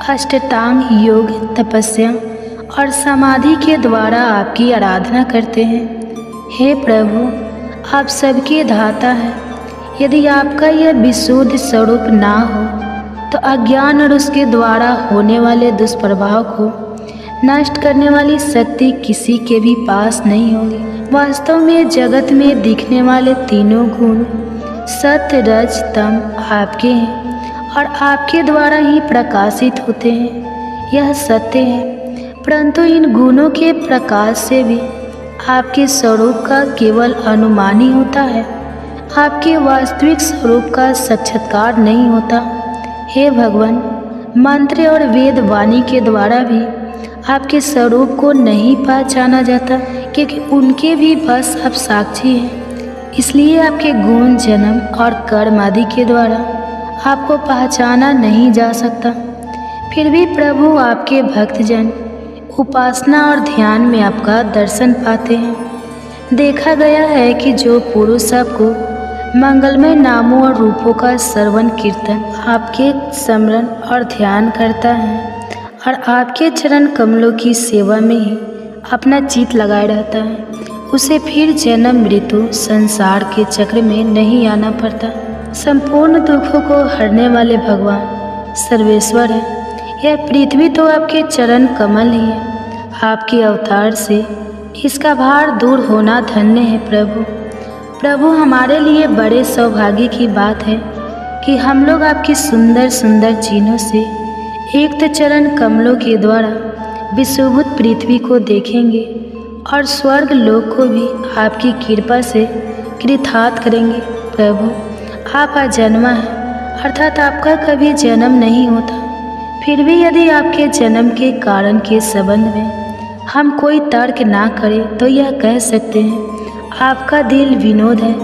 अष्टांग योग, तपस्या और समाधि के द्वारा आपकी आराधना करते हैं। हे प्रभु, आप सबके धाता हैं। यदि आपका यह विशुद्ध स्वरूप ना हो तो अज्ञान और उसके द्वारा होने वाले दुष्प्रभाव को नष्ट करने वाली शक्ति किसी के भी पास नहीं होगी। वास्तव में जगत में दिखने वाले तीनों गुण सत्य, रज, तम आपके हैं और आपके द्वारा ही प्रकाशित होते हैं। यह सत्य है, परंतु इन गुणों के प्रकाश से भी आपके स्वरूप का केवल अनुमान ही होता है, आपके वास्तविक स्वरूप का साक्षात्कार नहीं होता। हे भगवान, मंत्र और वेद वाणी के द्वारा भी आपके स्वरूप को नहीं पहचाना जाता, क्योंकि उनके भी बस आप साक्षी हैं। इसलिए आपके गुण, जन्म और कर्म आदि के द्वारा आपको पहचाना नहीं जा सकता। फिर भी प्रभु आपके भक्तजन उपासना और ध्यान में आपका दर्शन पाते हैं। देखा गया है कि जो पुरुष आपको मंगलमय नामों और रूपों का श्रवण कीर्तन, आपके स्मरण और ध्यान करता है और आपके चरण कमलों की सेवा में ही अपना चित्त लगाए रहता है, उसे फिर जन्म मृत्यु संसार के चक्र में नहीं आना पड़ता। संपूर्ण दुखों को हरने वाले भगवान सर्वेश्वर है। यह पृथ्वी तो आपके चरण कमल ही है। आपके अवतार से इसका भार दूर होना धन्य है प्रभु। हमारे लिए बड़े सौभाग्य की बात है कि हम लोग आपकी सुंदर सुंदर चिन्हों से एक चरण कमलों के द्वारा विशुभूत पृथ्वी को देखेंगे और स्वर्ग लोक को भी आपकी कृपा से कृतार्थ करेंगे। प्रभु, आप अजन्मा हैं, अर्थात आपका कभी जन्म नहीं होता। फिर भी यदि आपके जन्म के कारण के संबंध में हम कोई तर्क ना करें तो यह कह सकते हैं आपका दिल विनोद है।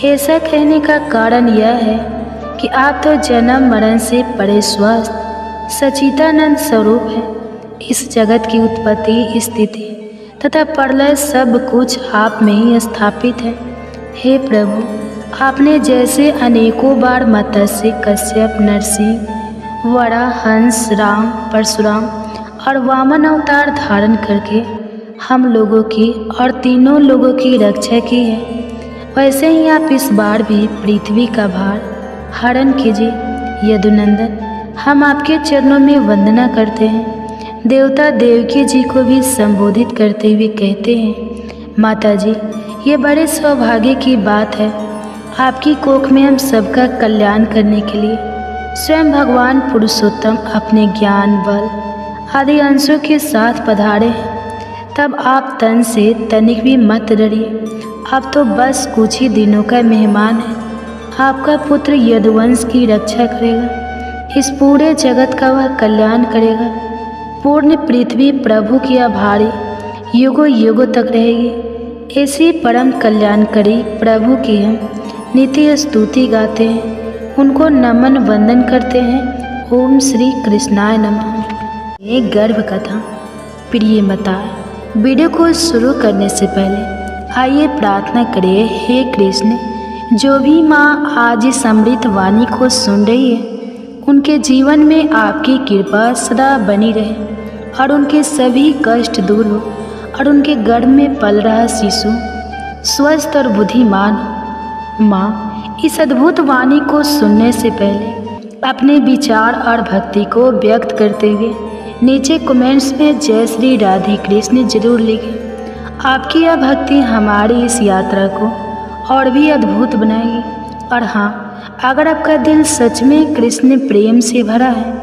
ऐसा कहने का कारण यह है कि आप तो जन्म मरण से परे स्वस्थ सच्चिदानंद स्वरूप है। इस जगत की उत्पत्ति, स्थिति तथा प्रलय सब कुछ आप में ही स्थापित है। हे प्रभु, आपने जैसे अनेकों बार मत्स्य, कश्यप, नरसिंह, वरा, हंस, राम, परशुराम और वामन अवतार धारण करके हम लोगों की और तीनों लोगों की रक्षा की है, वैसे ही आप इस बार भी पृथ्वी का भार हरण कीजिए। यदुनंदन, हम आपके चरणों में वंदना करते हैं। देवता देवकी जी को भी संबोधित करते हुए कहते हैं, माता जी, ये बड़े सौभाग्य की बात है। आपकी कोख में हम सबका कल्याण करने के लिए स्वयं भगवान पुरुषोत्तम अपने ज्ञान, बल आदि अंशों के साथ पधारे हैं। तब आप तन से तनिक भी मत डरिए। अब तो बस कुछ ही दिनों का मेहमान है। आपका पुत्र यदुवंश की रक्षा करेगा, इस पूरे जगत का वह कल्याण करेगा। पूर्ण पृथ्वी प्रभु की आभारी युगों युगों तक रहेगी। ऐसी परम कल्याणकारी प्रभु की हम नित्य स्तुति गाते हैं, उनको नमन वंदन करते हैं। ओम श्री कृष्णाय नमः। ये गर्भ कथा प्रिय माताएं, वीडियो को शुरू करने से पहले आइए प्रार्थना करिए, हे कृष्ण, जो भी माँ आज इस अमृत वाणी को सुन रही है, उनके जीवन में आपकी कृपा सदा बनी रहे और उनके सभी कष्ट दूर हो और उनके गर्भ में पल रहा शिशु स्वस्थ और बुद्धिमान हो। माँ, इस अद्भुत वाणी को सुनने से पहले अपने विचार और भक्ति को व्यक्त करते हुए नीचे कमेंट्स में जय श्री राधे कृष्ण जरूर लिखें। आपकी यह भक्ति हमारी इस यात्रा को और भी अद्भुत बनाएगी। और हाँ, अगर आपका दिल सच में कृष्ण प्रेम से भरा है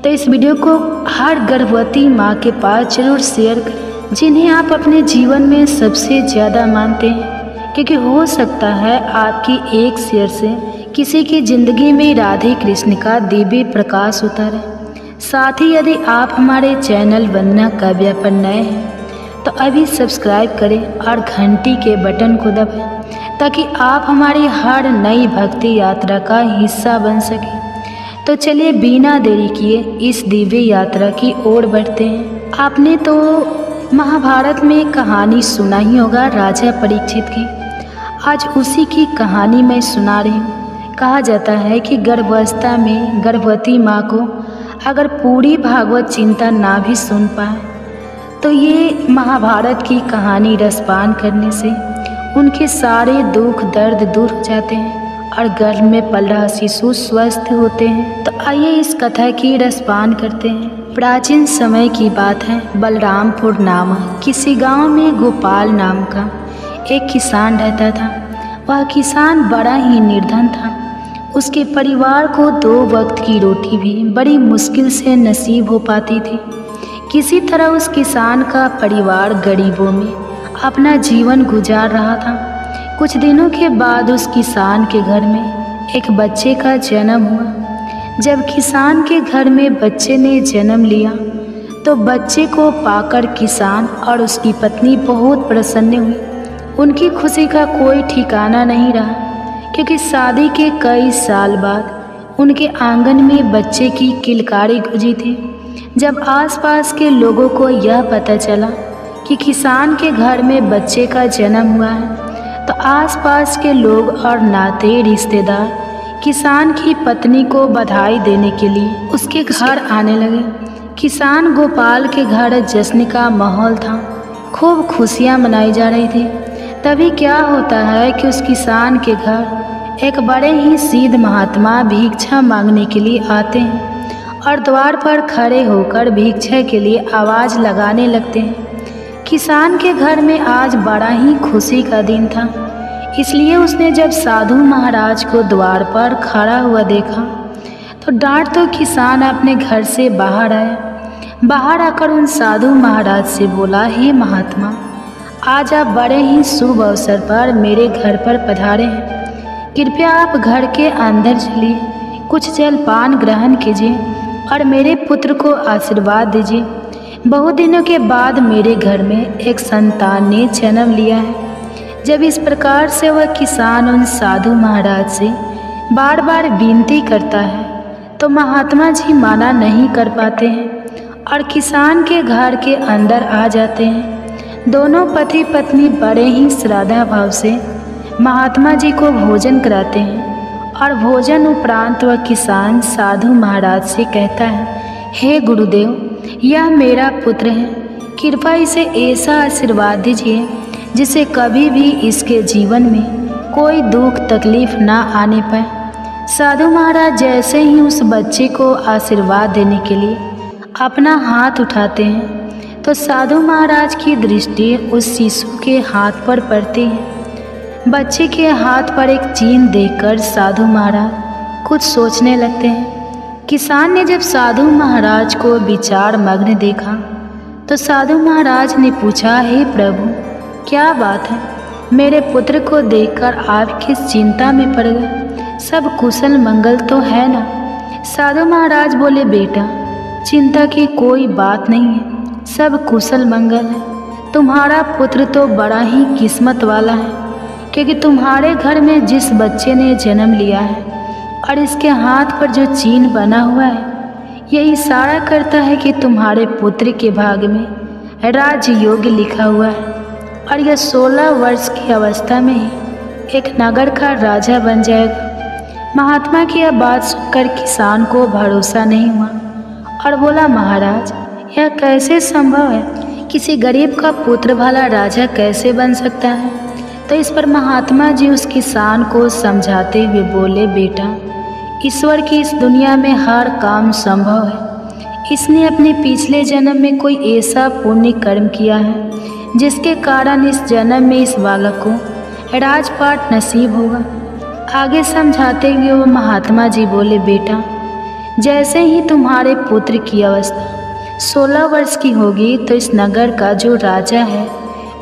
तो इस वीडियो को हर गर्भवती माँ के पास जरूर शेयर करें, जिन्हें आप अपने जीवन में सबसे ज़्यादा मानते हैं, क्योंकि हो सकता है आपकी एक शेयर से किसी की ज़िंदगी में राधे कृष्ण का दिव्य प्रकाश उतरे। साथ ही यदि आप हमारे चैनल वंदना काव्या पर नए हैं तो अभी सब्सक्राइब करें और घंटी के बटन को दबाएं, ताकि आप हमारी हर नई भक्ति यात्रा का हिस्सा बन सकें। तो चलिए बिना देरी किए इस दिव्य यात्रा की ओर बढ़ते हैं। आपने तो महाभारत में कहानी सुना ही होगा राजा परीक्षित की। आज उसी की कहानी मैं सुना रही हूँ। कहा जाता है कि गर्भावस्था में गर्भवती माँ को अगर पूरी भागवत चिंता ना भी सुन पाए तो ये महाभारत की कहानी रसपान करने से उनके सारे दुख दर्द दूर हो जाते हैं और गर्भ में पल रहा शिशु स्वस्थ होते हैं। तो आइए इस कथा की रसपान करते हैं। प्राचीन समय की बात है। बलरामपुर नामक किसी गांव में गोपाल नाम का एक किसान रहता था। वह किसान बड़ा ही निर्धन था। उसके परिवार को 2 वक्त की रोटी भी बड़ी मुश्किल से नसीब हो पाती थी। किसी तरह उस किसान का परिवार गरीबों में अपना जीवन गुजार रहा था। कुछ दिनों के बाद उस किसान के घर में एक बच्चे का जन्म हुआ। जब किसान के घर में बच्चे ने जन्म लिया तो बच्चे को पाकर किसान और उसकी पत्नी बहुत प्रसन्न हुई। उनकी खुशी का कोई ठिकाना नहीं रहा, क्योंकि शादी के कई साल बाद उनके आंगन में बच्चे की किलकारी गूंजी थी। जब आसपास के लोगों को यह पता चला कि किसान के घर में बच्चे का जन्म हुआ है, तो आसपास के लोग और नाते रिश्तेदार किसान की पत्नी को बधाई देने के लिए उसके घर आने लगे। किसान गोपाल के घर जश्न का माहौल था, खूब खुशियां मनाई जा रही थी। तभी क्या होता है कि उस किसान के घर एक बड़े ही सिद्ध महात्मा भिक्षा मांगने के लिए आते हैं और द्वार पर खड़े होकर भिक्षा के लिए आवाज़ लगाने लगते हैं। किसान के घर में आज बड़ा ही खुशी का दिन था, इसलिए उसने जब साधु महाराज को द्वार पर खड़ा हुआ देखा तो डांट तो किसान अपने घर से बाहर आया। बाहर आकर उन साधु महाराज से बोला, हे महात्मा, आज आप बड़े ही शुभ अवसर पर मेरे घर पर पधारे हैं। कृपया आप घर के अंदर चलिए, कुछ जलपान ग्रहण कीजिए और मेरे पुत्र को आशीर्वाद दीजिए। बहुत दिनों के बाद मेरे घर में एक संतान ने जन्म लिया है। जब इस प्रकार से वह किसान उन साधु महाराज से बार बार विनती करता है तो महात्मा जी माना नहीं कर पाते हैं और किसान के घर के अंदर आ जाते हैं। दोनों पति पत्नी बड़े ही श्रद्धा भाव से महात्मा जी को भोजन कराते हैं और भोजन उपरांत वह किसान साधु महाराज से कहता है, हे गुरुदेव, यह मेरा पुत्र है, कृपया इसे ऐसा आशीर्वाद दीजिए जिसे कभी भी इसके जीवन में कोई दुख तकलीफ ना आने पाए। साधु महाराज जैसे ही उस बच्चे को आशीर्वाद देने के लिए अपना हाथ उठाते हैं तो साधु महाराज की दृष्टि उस शिशु के हाथ पर पड़ती है। बच्चे के हाथ पर एक चिन्ह देखकर साधु महाराज कुछ सोचने लगते हैं। किसान ने जब साधु महाराज को विचार मग्न देखा तो साधु महाराज ने पूछा, हे प्रभु, क्या बात है? मेरे पुत्र को देखकर आप किस चिंता में पड़ गए? सब कुशल मंगल तो है ना? साधु महाराज बोले, बेटा, चिंता की कोई बात नहीं है, सब कुशल मंगल है। तुम्हारा पुत्र तो बड़ा ही किस्मत वाला है, क्योंकि तुम्हारे घर में जिस बच्चे ने जन्म लिया है और इसके हाथ पर जो चिन्ह बना हुआ है, यह इशारा करता है कि तुम्हारे पुत्र के भाग्य में राजयोग लिखा हुआ है और यह 16 वर्ष की अवस्था में ही एक नगर का राजा बन जाएगा। महात्मा की यह बात सुनकर किसान को भरोसा नहीं हुआ और बोला, महाराज, यह कैसे संभव है? किसी गरीब का पुत्र भला राजा कैसे बन सकता है? तो इस पर महात्मा जी उस किसान को समझाते हुए बोले, बेटा, ईश्वर की इस दुनिया में हर काम संभव है। इसने अपने पिछले जन्म में कोई ऐसा पुण्य कर्म किया है जिसके कारण इस जन्म में इस बालक को राजपाट नसीब होगा। आगे समझाते हुए वो महात्मा जी बोले, बेटा, जैसे ही तुम्हारे पुत्र की अवस्था 16 वर्ष की होगी तो इस नगर का जो राजा है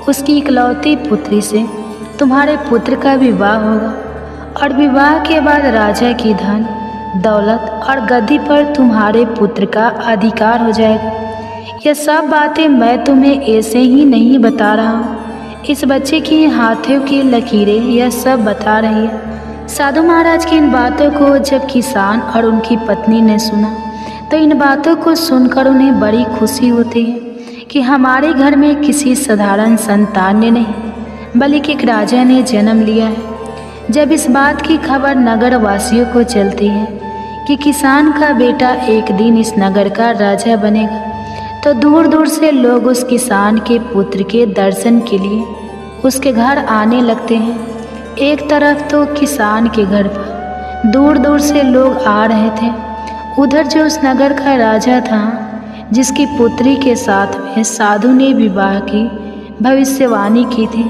उसकी इकलौती पुत्री से तुम्हारे पुत्र का विवाह होगा और विवाह के बाद राजा की धन दौलत और गद्दी पर तुम्हारे पुत्र का अधिकार हो जाएगा। यह सब बातें मैं तुम्हें ऐसे ही नहीं बता रहा हूँ, इस बच्चे की हाथों की लकीरें यह सब बता रही है। साधु महाराज की इन बातों को जब किसान और उनकी पत्नी ने सुना तो इन बातों को सुनकर उन्हें बड़ी खुशी होती है कि हमारे घर में किसी साधारण संतान ने नहीं बल्कि एक राजा ने जन्म लिया है। जब इस बात की खबर नगर वासियों को चलती है कि किसान का बेटा एक दिन इस नगर का राजा बनेगा तो दूर दूर से लोग उस किसान के पुत्र के दर्शन के लिए उसके घर आने लगते हैं। एक तरफ तो किसान के घर पर दूर दूर से लोग आ रहे थे, उधर जो उस नगर का राजा था जिसकी पुत्री के साथ में साधु ने विवाह की भविष्यवाणी की थी,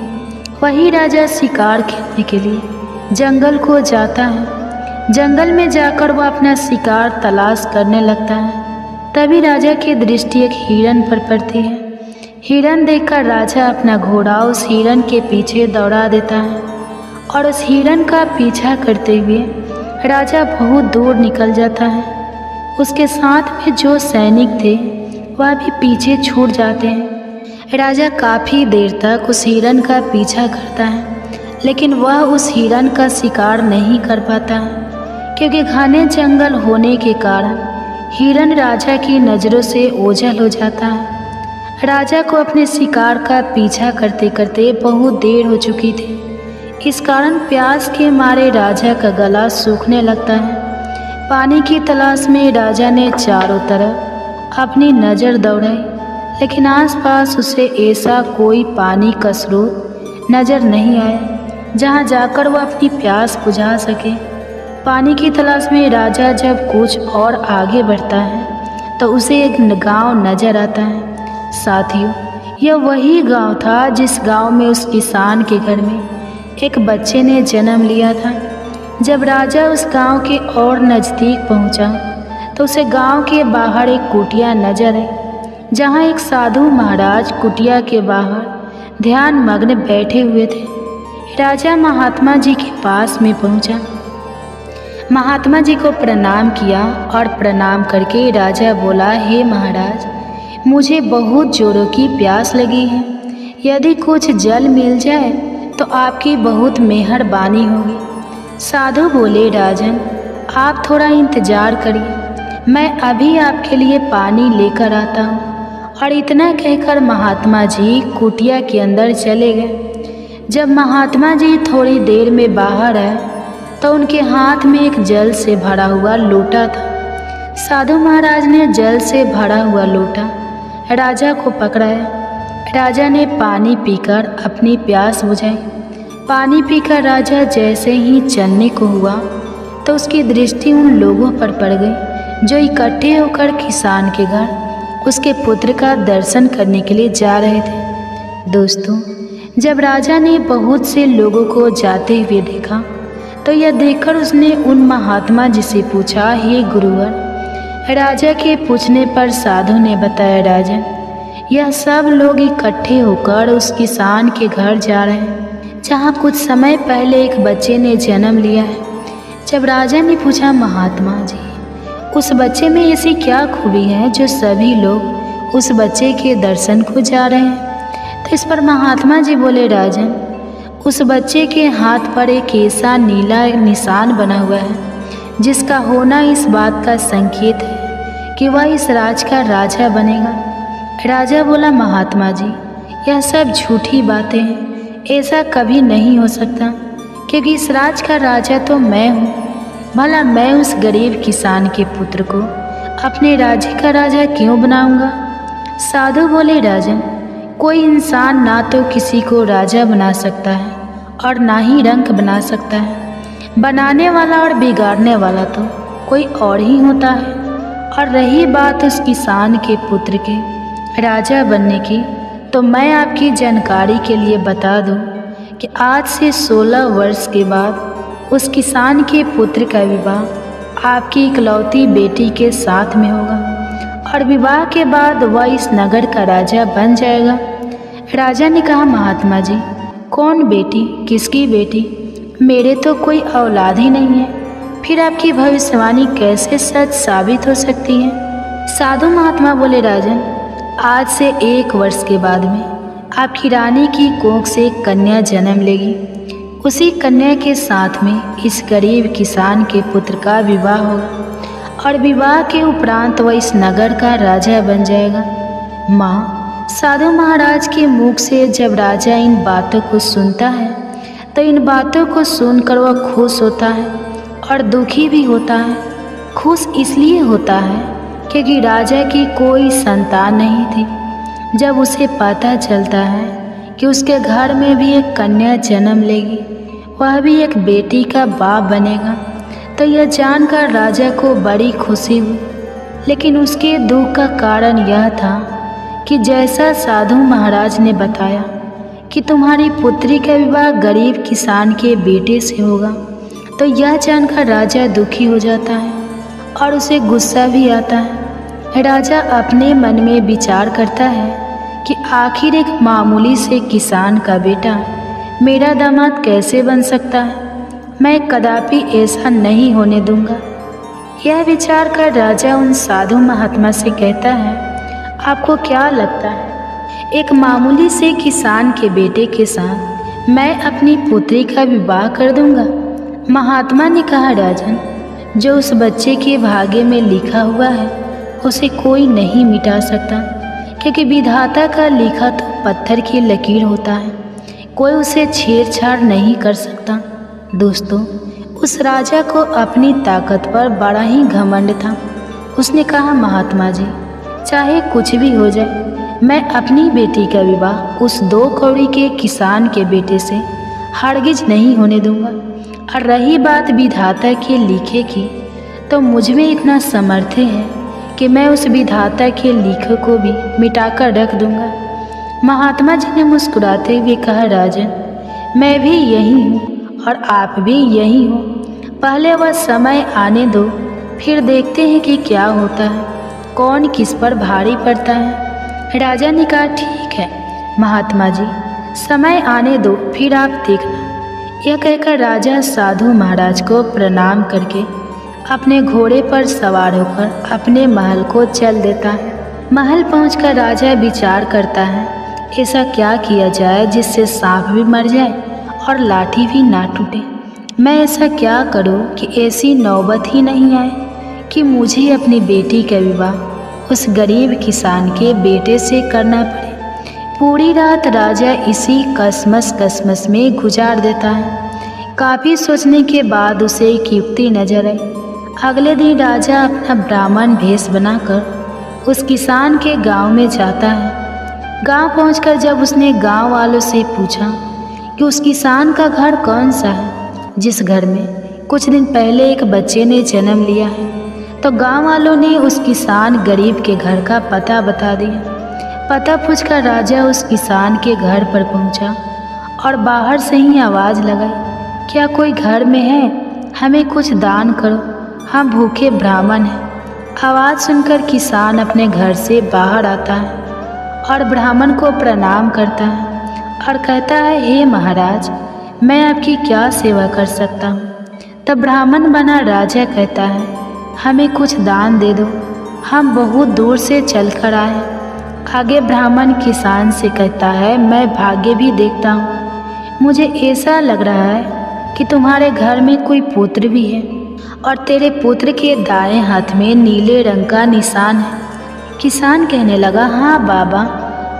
वही राजा शिकार खेलने के लिए जंगल को जाता है। जंगल में जाकर वह अपना शिकार तलाश करने लगता है। तभी राजा की दृष्टि एक हिरन पर पड़ती है। हिरन देखकर राजा अपना घोड़ा उस हिरन के पीछे दौड़ा देता है और उस हिरन का पीछा करते हुए राजा बहुत दूर निकल जाता है। उसके साथ में जो सैनिक थे वह भी पीछे छूट जाते हैं। राजा काफ़ी देर तक उस हिरन का पीछा करता है, लेकिन वह उस हिरन का शिकार नहीं कर पाता है, क्योंकि घने जंगल होने के कारण हिरन राजा की नज़रों से ओझल हो जाता है। राजा को अपने शिकार का पीछा करते करते बहुत देर हो चुकी थी। इस कारण प्यास के मारे राजा का गला सूखने लगता है। पानी की तलाश में राजा ने चारों तरफ अपनी नज़र दौड़ाई, लेकिन आसपास उसे ऐसा कोई पानी का स्रोत नज़र नहीं आया जहां जाकर वह अपनी प्यास बुझा सके। पानी की तलाश में राजा जब कुछ और आगे बढ़ता है तो उसे एक गांव नज़र आता है। साथियों, यह वही गांव था जिस गांव में उस किसान के घर में एक बच्चे ने जन्म लिया था। जब राजा उस गांव के और नज़दीक पहुंचा तो उसे गांव के बाहर एक कुटिया नजर आई, जहां एक साधु महाराज कुटिया के बाहर ध्यान मग्न बैठे हुए थे। राजा महात्मा जी के पास में पहुंचा, महात्मा जी को प्रणाम किया और प्रणाम करके राजा बोला, हे महाराज, मुझे बहुत जोरों की प्यास लगी है। यदि कुछ जल मिल जाए तो आपकी बहुत मेहरबानी होगी। साधु बोले, राजन, आप थोड़ा इंतज़ार करिए, मैं अभी आपके लिए पानी लेकर आता हूँ। और इतना कहकर महात्मा जी कुटिया के अंदर चले गए। जब महात्मा जी थोड़ी देर में बाहर आए तो उनके हाथ में एक जल से भरा हुआ लोटा था। साधु महाराज ने जल से भरा हुआ लोटा राजा को पकड़ाया। राजा ने पानी पीकर अपनी प्यास बुझाई। पानी पीकर राजा जैसे ही चलने को हुआ तो उसकी दृष्टि उन लोगों पर पड़ गई जो इकट्ठे होकर किसान के घर उसके पुत्र का दर्शन करने के लिए जा रहे थे। दोस्तों, जब राजा ने बहुत से लोगों को जाते हुए देखा तो यह देखकर उसने उन महात्मा जी से पूछा, हे गुरुवर। राजा के पूछने पर साधु ने बताया, राजन, यह सब लोग इकट्ठे होकर उस किसान के घर जा रहे हैं जहाँ कुछ समय पहले एक बच्चे ने जन्म लिया है। जब राजा ने पूछा, महात्मा जी, उस बच्चे में ऐसी क्या खूबी है जो सभी लोग उस बच्चे के दर्शन को जा रहे हैं? तो इस पर महात्मा जी बोले, राजन, उस बच्चे के हाथ पर एक ऐसा नीला निशान बना हुआ है जिसका होना इस बात का संकेत है कि वह इस राज का राजा बनेगा। राजा बोला, महात्मा जी, यह सब झूठी बातें हैं, ऐसा कभी नहीं हो सकता, क्योंकि इस राज का राजा तो मैं हूँ। भला मैं उस गरीब किसान के पुत्र को अपने राज्य का राजा क्यों बनाऊंगा? साधु बोले, राजन, कोई इंसान ना तो किसी को राजा बना सकता है और ना ही रंक बना सकता है। बनाने वाला और बिगाड़ने वाला तो कोई और ही होता है। और रही बात उस किसान के पुत्र के राजा बनने की, तो मैं आपकी जानकारी के लिए बता दूं कि आज से 16 वर्ष के बाद उस किसान के पुत्र का विवाह आपकी इकलौती बेटी के साथ में होगा और विवाह के बाद वह इस नगर का राजा बन जाएगा। राजा ने कहा, महात्मा जी, कौन बेटी? किसकी बेटी? मेरे तो कोई औलाद ही नहीं है, फिर आपकी भविष्यवाणी कैसे सच साबित हो सकती है? साधु महात्मा बोले, राजन, आज से 1 वर्ष के बाद में आपकी रानी की कोख से एक कन्या जन्म लेगी। उसी कन्या के साथ में इस गरीब किसान के पुत्र का विवाह होगा और विवाह के उपरांत वह इस नगर का राजा बन जाएगा। माँ, साधु महाराज के मुख से जब राजा इन बातों को सुनता है तो इन बातों को सुनकर वह खुश होता है और दुखी भी होता है। खुश इसलिए होता है क्योंकि राजा की कोई संतान नहीं थी। जब उसे पता चलता है कि उसके घर में भी एक कन्या जन्म लेगी, वह भी एक बेटी का बाप बनेगा, तो यह जानकर राजा को बड़ी खुशी हुई। लेकिन उसके दुख का कारण यह था कि जैसा साधु महाराज ने बताया कि तुम्हारी पुत्री का विवाह गरीब किसान के बेटे से होगा, तो यह जानकर राजा दुखी हो जाता है और उसे गुस्सा भी आता है। राजा अपने मन में विचार करता है कि आखिर एक मामूली से किसान का बेटा मेरा दामाद कैसे बन सकता है? मैं कदापि ऐसा नहीं होने दूंगा। यह विचार कर राजा उन साधु महात्मा से कहता है, आपको क्या लगता है एक मामूली से किसान के बेटे के साथ मैं अपनी पुत्री का विवाह कर दूंगा। महात्मा ने कहा, राजन, जो उस बच्चे के भाग्य में लिखा हुआ है उसे कोई नहीं मिटा सकता, क्योंकि विधाता का लिखा तो पत्थर की लकीर होता है, कोई उसे छेड़छाड़ नहीं कर सकता। दोस्तों, उस राजा को अपनी ताकत पर बड़ा ही घमंड था। उसने कहा, महात्मा जी, चाहे कुछ भी हो जाए, मैं अपनी बेटी का विवाह उस 2 कौड़ी के किसान के बेटे से हरगिज नहीं होने दूंगा। और रही बात विधाता के लिखे की, तो मुझ में इतना सामर्थ्य है कि मैं उस विधाता के लिखे को भी मिटाकर रख दूंगा। महात्मा जी ने मुस्कुराते हुए कहा, राजन, मैं भी यही हूँ और आप भी यही हो। पहले वह समय आने दो, फिर देखते हैं कि क्या होता है, कौन किस पर भारी पड़ता है। राजा ने कहा, ठीक है महात्मा जी, समय आने दो, फिर आप देखना। यह कहकर राजा साधु महाराज को प्रणाम करके अपने घोड़े पर सवार होकर अपने महल को चल देता है। महल पहुंचकर राजा विचार करता है, ऐसा क्या किया जाए जिससे सांप भी मर जाए और लाठी भी ना टूटे। मैं ऐसा क्या करूं कि ऐसी नौबत ही नहीं आए कि मुझे अपनी बेटी का विवाह उस गरीब किसान के बेटे से करना पड़े। पूरी रात राजा इसी कसमस में गुजार देता है। काफ़ी सोचने के बाद उसे एक युक्ति नजर आई। अगले दिन राजा अपना ब्राह्मण भेष बनाकर उस किसान के गांव में जाता है। गांव पहुंचकर जब उसने गांव वालों से पूछा कि उस किसान का घर कौन सा है जिस घर में कुछ दिन पहले एक बच्चे ने जन्म लिया है, तो गांव वालों ने उस किसान गरीब के घर का पता बता दिया। पता पूछकर राजा उस किसान के घर पर पहुंचा और बाहर से ही आवाज़ लगाई, क्या कोई घर में है? हमें कुछ दान करो, हम भूखे ब्राह्मण हैं। आवाज़ सुनकर किसान अपने घर से बाहर आता है और ब्राह्मण को प्रणाम करता है और कहता है, हे महाराज, मैं आपकी क्या सेवा कर सकता हूँ? तब ब्राह्मण बना राजा कहता है, हमें कुछ दान दे दो, हम बहुत दूर से चल कर आए। आगे ब्राह्मण किसान से कहता है, मैं भाग्य भी देखता हूँ, मुझे ऐसा लग रहा है कि तुम्हारे घर में कोई पुत्र भी है और तेरे पुत्र के दाएं हाथ में नीले रंग का निशान है। किसान कहने लगा, हाँ बाबा।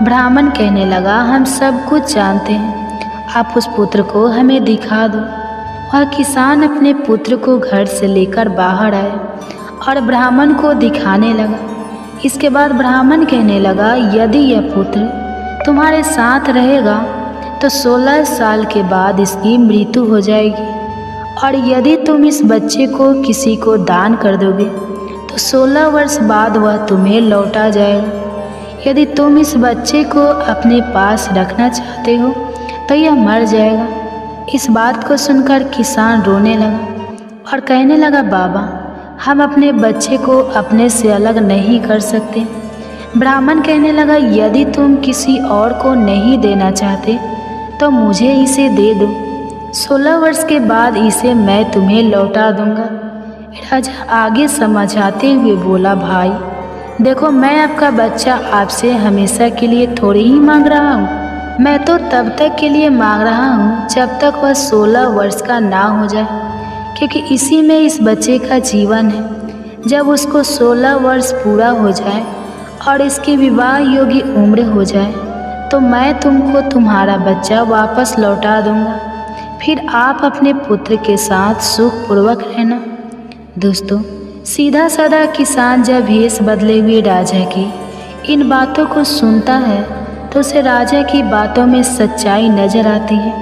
ब्राह्मण कहने लगा, हम सब कुछ जानते हैं, आप उस पुत्र को हमें दिखा दो। और किसान अपने पुत्र को घर से लेकर बाहर आए और ब्राह्मण को दिखाने लगा। इसके बाद ब्राह्मण कहने लगा, यदि यह पुत्र तुम्हारे साथ रहेगा तो 16 साल के बाद इसकी मृत्यु हो जाएगी, और यदि तुम इस बच्चे को किसी को दान कर दोगे तो 16 वर्ष बाद वह तुम्हें लौटा जाएगा। यदि तुम इस बच्चे को अपने पास रखना चाहते हो तो यह मर जाएगा। इस बात को सुनकर किसान रोने लगा और कहने लगा, बाबा, हम अपने बच्चे को अपने से अलग नहीं कर सकते। ब्राह्मण कहने लगा, यदि तुम किसी और को नहीं देना चाहते तो मुझे इसे दे दो, 16 वर्ष के बाद इसे मैं तुम्हें लौटा दूंगा। राजा आगे समझाते हुए बोला, भाई देखो, मैं आपका बच्चा आपसे हमेशा के लिए थोड़ी ही मांग रहा हूँ। मैं तो तब तक के लिए मांग रहा हूँ जब तक वह 16 वर्ष का ना हो जाए, क्योंकि इसी में इस बच्चे का जीवन है। जब उसको 16 वर्ष पूरा हो जाए और इसकी विवाह योग्य उम्र हो जाए तो मैं तुमको तुम्हारा बच्चा वापस लौटा दूंगा, फिर आप अपने पुत्र के साथ सुखपूर्वक रहना। दोस्तों, सीधा साधा किसान जब भेष बदले हुए राजा की इन बातों को सुनता है तो उसे राजा की बातों में सच्चाई नजर आती है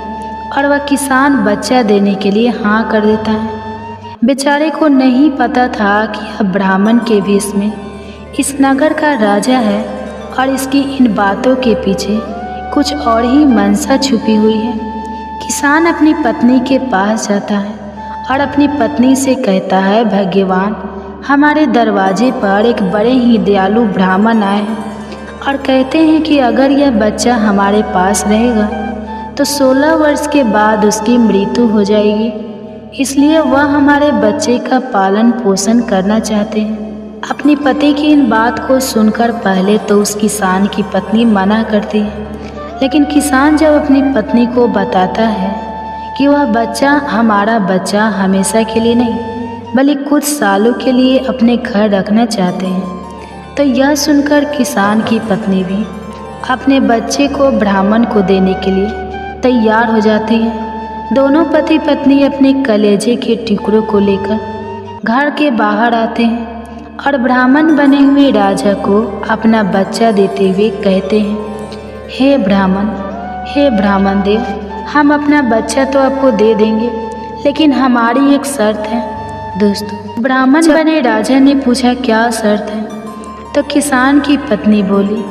और वह किसान बच्चा देने के लिए हाँ कर देता है। बेचारे को नहीं पता था कि यह ब्राह्मण के भेष में इस नगर का राजा है और इसकी इन बातों के पीछे कुछ और ही मंशा छुपी हुई है। किसान अपनी पत्नी के पास जाता है और अपनी पत्नी से कहता है, भगवान, हमारे दरवाजे पर एक बड़े ही दयालु ब्राह्मण आए हैं और कहते हैं कि अगर यह बच्चा हमारे पास रहेगा तो 16 वर्ष के बाद उसकी मृत्यु हो जाएगी, इसलिए वह हमारे बच्चे का पालन पोषण करना चाहते हैं। अपनी पति की इन बात को सुनकर पहले तो उस किसान की पत्नी मना करती है, लेकिन किसान जब अपनी पत्नी को बताता है कि वह बच्चा हमारा बच्चा हमेशा के लिए नहीं बल्कि कुछ सालों के लिए अपने घर रखना चाहते हैं, तो यह सुनकर किसान की पत्नी भी अपने बच्चे को ब्राह्मण को देने के लिए तैयार हो जाती है। दोनों पति पत्नी अपने कलेजे के टुकड़ों को लेकर घर के बाहर आते हैं और ब्राह्मण बने हुए राजा को अपना बच्चा देते हुए कहते हैं, हे ब्राह्मण देव, हम अपना बच्चा तो आपको दे देंगे, लेकिन हमारी एक शर्त है। दोस्तों, ब्राह्मण बने राजा ने पूछा, क्या शर्त है? तो किसान की पत्नी बोली,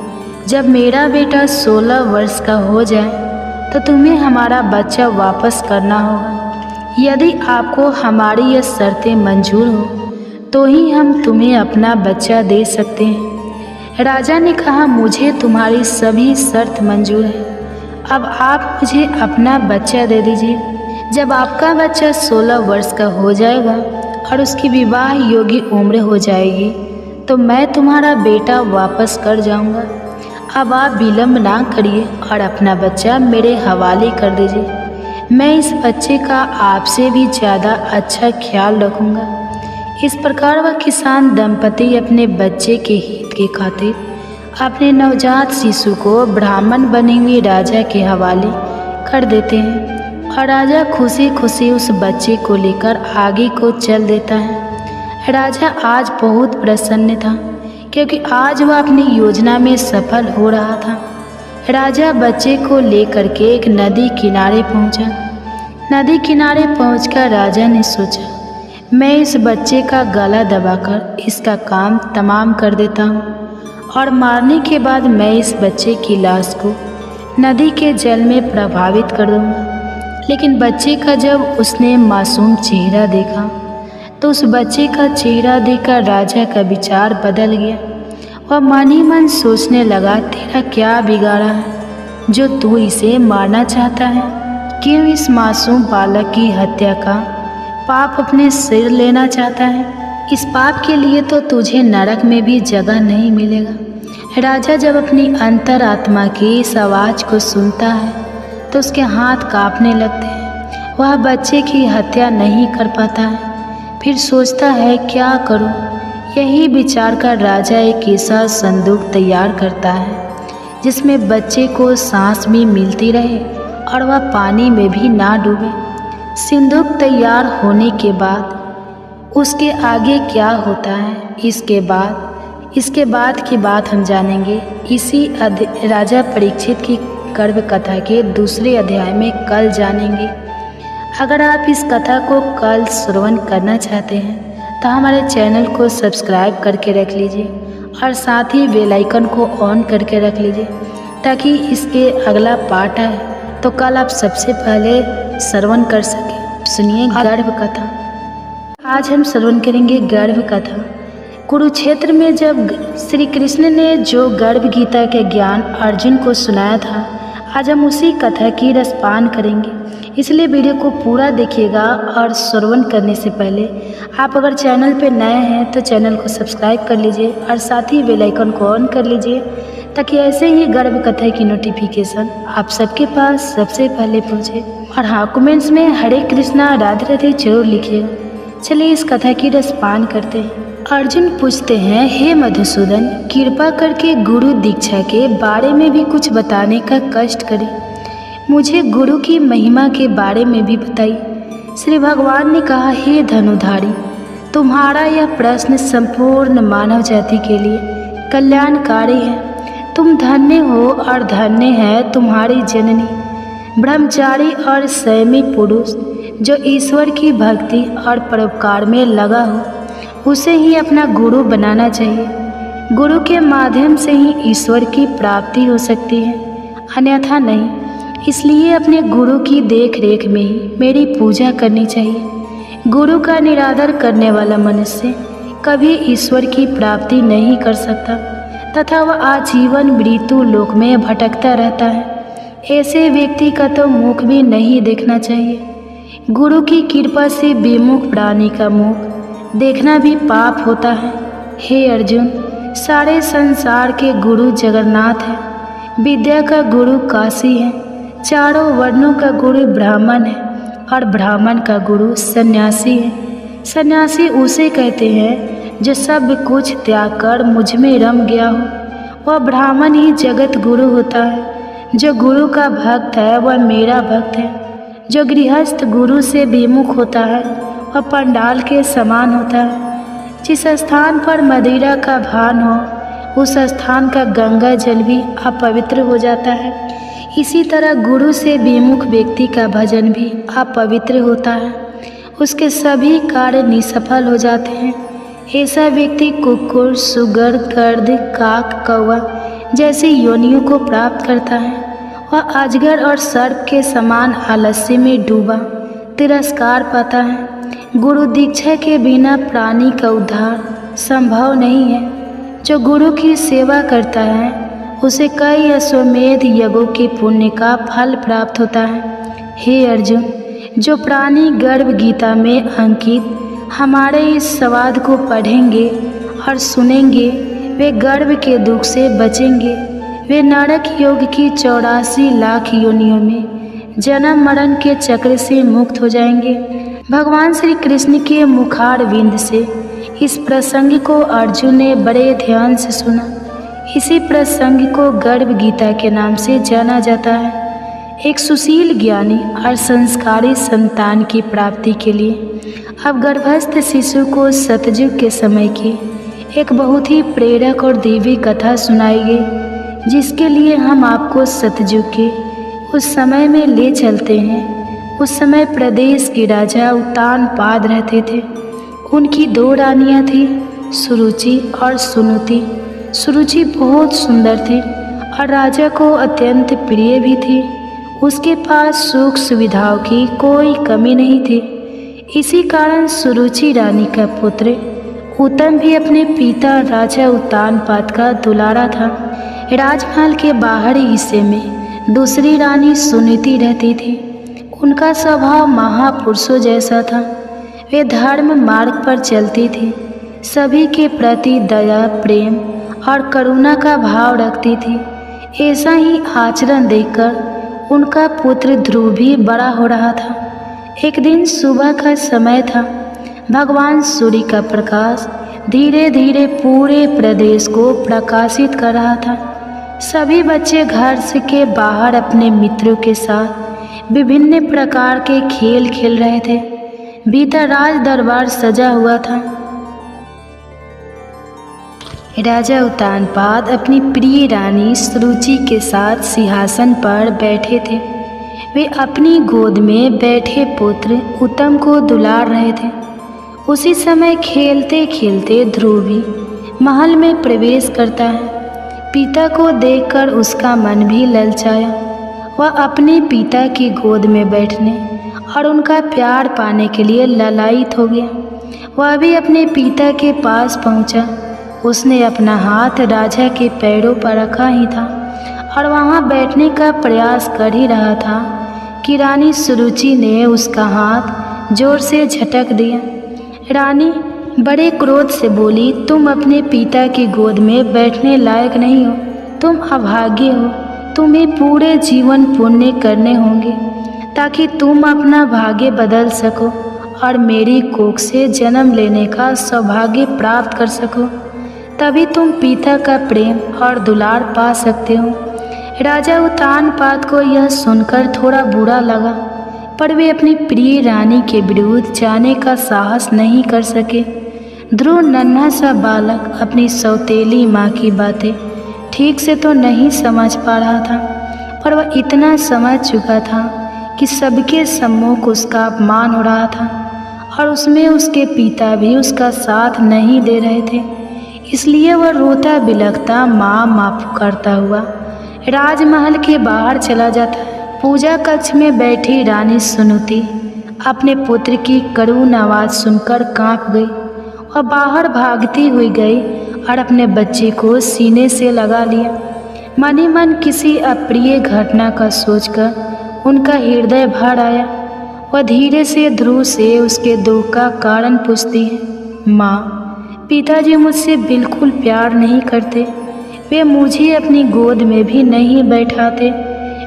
जब मेरा बेटा 16 वर्ष का हो जाए तो तुम्हें हमारा बच्चा वापस करना होगा। यदि आपको हमारी ये शर्तें मंजूर हो तो ही हम तुम्हें अपना बच्चा दे सकते हैं। राजा ने कहा, मुझे तुम्हारी सभी शर्त मंजूर है, अब आप मुझे अपना बच्चा दे दीजिए। जब आपका बच्चा 16 वर्ष का हो जाएगा और उसकी विवाह योग्य उम्र हो जाएगी तो मैं तुम्हारा बेटा वापस कर जाऊंगा। अब आप विलम्ब ना करिए और अपना बच्चा मेरे हवाले कर दीजिए। मैं इस बच्चे का आपसे भी ज़्यादा अच्छा ख्याल रखूंगा। इस प्रकार वह किसान दंपति अपने बच्चे के हित के खातिर अपने नवजात शिशु को ब्राह्मण बने हुए राजा के हवाले कर देते हैं और राजा खुशी खुशी उस बच्चे को लेकर आगे को चल देता है। राजा आज बहुत प्रसन्न था क्योंकि आज वह अपनी योजना में सफल हो रहा था। राजा बच्चे को लेकर के एक नदी किनारे पहुंचा। नदी किनारे पहुंचकर राजा ने सोचा, मैं इस बच्चे का गला दबाकर इसका काम तमाम कर देता हूं और मारने के बाद मैं इस बच्चे की लाश को नदी के जल में प्रभावित कर दूंगा। लेकिन बच्चे का जब उसने मासूम चेहरा देखा तो उस बच्चे का चेहरा देखकर राजा का विचार बदल गया। वह मन ही मन सोचने लगा, तेरा क्या बिगाड़ा है जो तू इसे मारना चाहता है? क्यों इस मासूम बालक की हत्या का पाप अपने सिर लेना चाहता है? इस पाप के लिए तो तुझे नरक में भी जगह नहीं मिलेगा। राजा जब अपनी अंतरात्मा की इस आवाज़ को सुनता है तो उसके हाथ कांपने लगते हैं। वह बच्चे की हत्या नहीं कर पाता है। फिर सोचता है, क्या करूं? यही विचार कर राजा एक ऐसा संदूक तैयार करता है जिसमें बच्चे को सांस भी मिलती रहे और वह पानी में भी ना डूबे। संदूक तैयार होने के बाद उसके आगे क्या होता है, इसके बाद की बात हम जानेंगे इसी राजा परीक्षित की गर्भ कथा के दूसरे अध्याय में कल जानेंगे। अगर आप इस कथा को कल श्रवण करना चाहते हैं तो हमारे चैनल को सब्सक्राइब करके रख लीजिए और साथ ही बेल आइकन को ऑन करके रख लीजिए ताकि इसके अगला पार्ट आए तो कल आप सबसे पहले श्रवण कर सकें। सुनिए गर्भ कथा। आज हम श्रवण करेंगे गर्भ कथा। कुरुक्षेत्र में जब श्री कृष्ण ने जो गर्भ गीता के ज्ञान अर्जुन को सुनाया था, आज हम उसी कथा की रसपान करेंगे। इसलिए वीडियो को पूरा देखिएगा और श्रवण करने से पहले आप अगर चैनल पर नए हैं तो चैनल को सब्सक्राइब कर लीजिए और साथ ही बेल आइकन को ऑन कर लीजिए ताकि ऐसे ही गर्भ कथा की नोटिफिकेशन आप सबके पास सबसे पहले पहुंचे। और हाँ, कमेंट्स में हरे कृष्णा राधे राधे जरूर लिखिएगा। चलिए इस कथा की रसपान करते हैं। अर्जुन पूछते हैं, हे मधुसूदन, कृपा करके गुरु दीक्षा के बारे में भी कुछ बताने का कष्ट करें। मुझे गुरु की महिमा के बारे में भी बताइए। श्री भगवान ने कहा, हे धनुधारी, तुम्हारा यह प्रश्न संपूर्ण मानव जाति के लिए कल्याणकारी है। तुम धन्य हो और धन्य है तुम्हारी जननी। ब्रह्मचारी और संयमी पुरुष जो ईश्वर की भक्ति और परोपकार में लगा हो उसे ही अपना गुरु बनाना चाहिए। गुरु के माध्यम से ही ईश्वर की प्राप्ति हो सकती है, अन्यथा नहीं। इसलिए अपने गुरु की देख रेख में ही मेरी पूजा करनी चाहिए। गुरु का निरादर करने वाला मनुष्य कभी ईश्वर की प्राप्ति नहीं कर सकता तथा वह आजीवन मृत्यु लोक में भटकता रहता है। ऐसे व्यक्ति का तो मुख भी नहीं देखना चाहिए। गुरु की कृपा से विमुख प्राणी का मुख देखना भी पाप होता है। हे अर्जुन, सारे संसार के गुरु जगन्नाथ है, विद्या का गुरु काशी है, चारों वर्णों का गुरु ब्राह्मण है और ब्राह्मण का गुरु सन्यासी है। सन्यासी उसे कहते हैं जो सब कुछ त्याग कर मुझ में रम गया हो। वह ब्राह्मण ही जगत गुरु होता है। जो गुरु का भक्त है वह मेरा भक्त है। जो गृहस्थ गुरु से विमुख होता है वह पंडाल के समान होता है। जिस स्थान पर मदिरा का भान हो उस स्थान का गंगा जल भी अपवित्र हो जाता है। इसी तरह गुरु से विमुख व्यक्ति का भजन भी अपवित्र होता है। उसके सभी कार्य निष्फल हो जाते हैं। ऐसा व्यक्ति कुकुर, सुगर, गर्द, काक, कौवा जैसी योनियों को प्राप्त करता है। वह अजगर और सर्प के समान आलस्य में डूबा तिरस्कार पाता है। गुरु दीक्षा के बिना प्राणी का उद्धार संभव नहीं है। जो गुरु की सेवा करता है उसे कई अश्वमेध यज्ञों के पुण्य का फल प्राप्त होता है। हे अर्जुन, जो प्राणी गर्भ गीता में अंकित हमारे इस संवाद को पढ़ेंगे और सुनेंगे वे गर्भ के दुख से बचेंगे। वे नरक योग की 84 लाख योनियों में जन्म मरण के चक्र से मुक्त हो जाएंगे। भगवान श्री कृष्ण के मुखार विंद से इस प्रसंग को अर्जुन ने बड़े ध्यान से सुना। इसी प्रसंग को गर्भ गीता के नाम से जाना जाता है। एक सुशील, ज्ञानी और संस्कारी संतान की प्राप्ति के लिए अब गर्भस्थ शिशु को सतयुग के समय की एक बहुत ही प्रेरक और देवी कथा सुनाई गई, जिसके लिए हम आपको सतयुग के उस समय में ले चलते हैं। उस समय प्रदेश के राजा उत्तानपाद रहते थे। उनकी 2 रानियां थीं, सुरुचि और सुनुति। सुरुचि बहुत सुंदर थी और राजा को अत्यंत प्रिय भी थी। उसके पास सुख सुविधाओं की कोई कमी नहीं थी। इसी कारण सुरुचि रानी का पुत्र उत्तम भी अपने पिता राजा उत्तानपाद का दुलारा था। राजमहल के बाहरी हिस्से में दूसरी रानी सुनीति रहती थी। उनका स्वभाव महापुरुषों जैसा था। वे धर्म मार्ग पर चलती थी, सभी के प्रति दया, प्रेम और करुणा का भाव रखती थी। ऐसा ही आचरण देखकर उनका पुत्र ध्रुव भी बड़ा हो रहा था। एक दिन सुबह का समय था। भगवान सूर्य का प्रकाश धीरे धीरे पूरे प्रदेश को प्रकाशित कर रहा था। सभी बच्चे घर से के बाहर अपने मित्रों के साथ विभिन्न प्रकार के खेल खेल रहे थे। भीतर राज दरबार सजा हुआ था। राजा उत्तानपाद अपनी प्रिय रानी सुरुचि के साथ सिंहासन पर बैठे थे। वे अपनी गोद में बैठे पुत्र उत्तम को दुलार रहे थे। उसी समय खेलते खेलते ध्रुव भी महल में प्रवेश करता है। पिता को देखकर उसका मन भी ललचाया। वह अपने पिता की गोद में बैठने और उनका प्यार पाने के लिए ललायित हो गया। वह भी अपने पिता के पास पहुंचा। उसने अपना हाथ राजा के पैरों पर रखा ही था और वहां बैठने का प्रयास कर ही रहा था कि रानी सुरुचि ने उसका हाथ जोर से झटक दिया। रानी बड़े क्रोध से बोली, तुम अपने पिता की गोद में बैठने लायक नहीं हो। तुम अभागे हो। तुम्हें पूरे जीवन पुण्य करने होंगे ताकि तुम अपना भाग्य बदल सको और मेरी कोख से जन्म लेने का सौभाग्य प्राप्त कर सको। तभी तुम पिता का प्रेम और दुलार पा सकते हो। राजा उत्तानपाद को यह सुनकर थोड़ा बुरा लगा, पर वे अपनी प्रिय रानी के विरुद्ध जाने का साहस नहीं कर सके। ध्रुव नन्हा सा बालक अपनी सौतेली माँ की बातें ठीक से तो नहीं समझ पा रहा था, पर वह इतना समझ चुका था कि सबके सम्मुख उसका अपमान हो रहा था और उसमें उसके पिता भी उसका साथ नहीं दे रहे थे। इसलिए वह रोता बिलखता माँ माँ पुकारता हुआ राजमहल के बाहर चला जाता है। पूजा कक्ष में बैठी रानी सुनुति अपने पुत्र की करुण आवाज़ सुनकर कांप गई और बाहर भागती हुई गई और अपने बच्चे को सीने से लगा लिया। मन ही मन किसी अप्रिय घटना का सोचकर उनका हृदय भर आया। वह धीरे से ध्रुव से उसके दुख का कारण पूछती है, माँ पिताजी मुझसे बिल्कुल प्यार नहीं करते। वे मुझे अपनी गोद में भी नहीं बैठाते।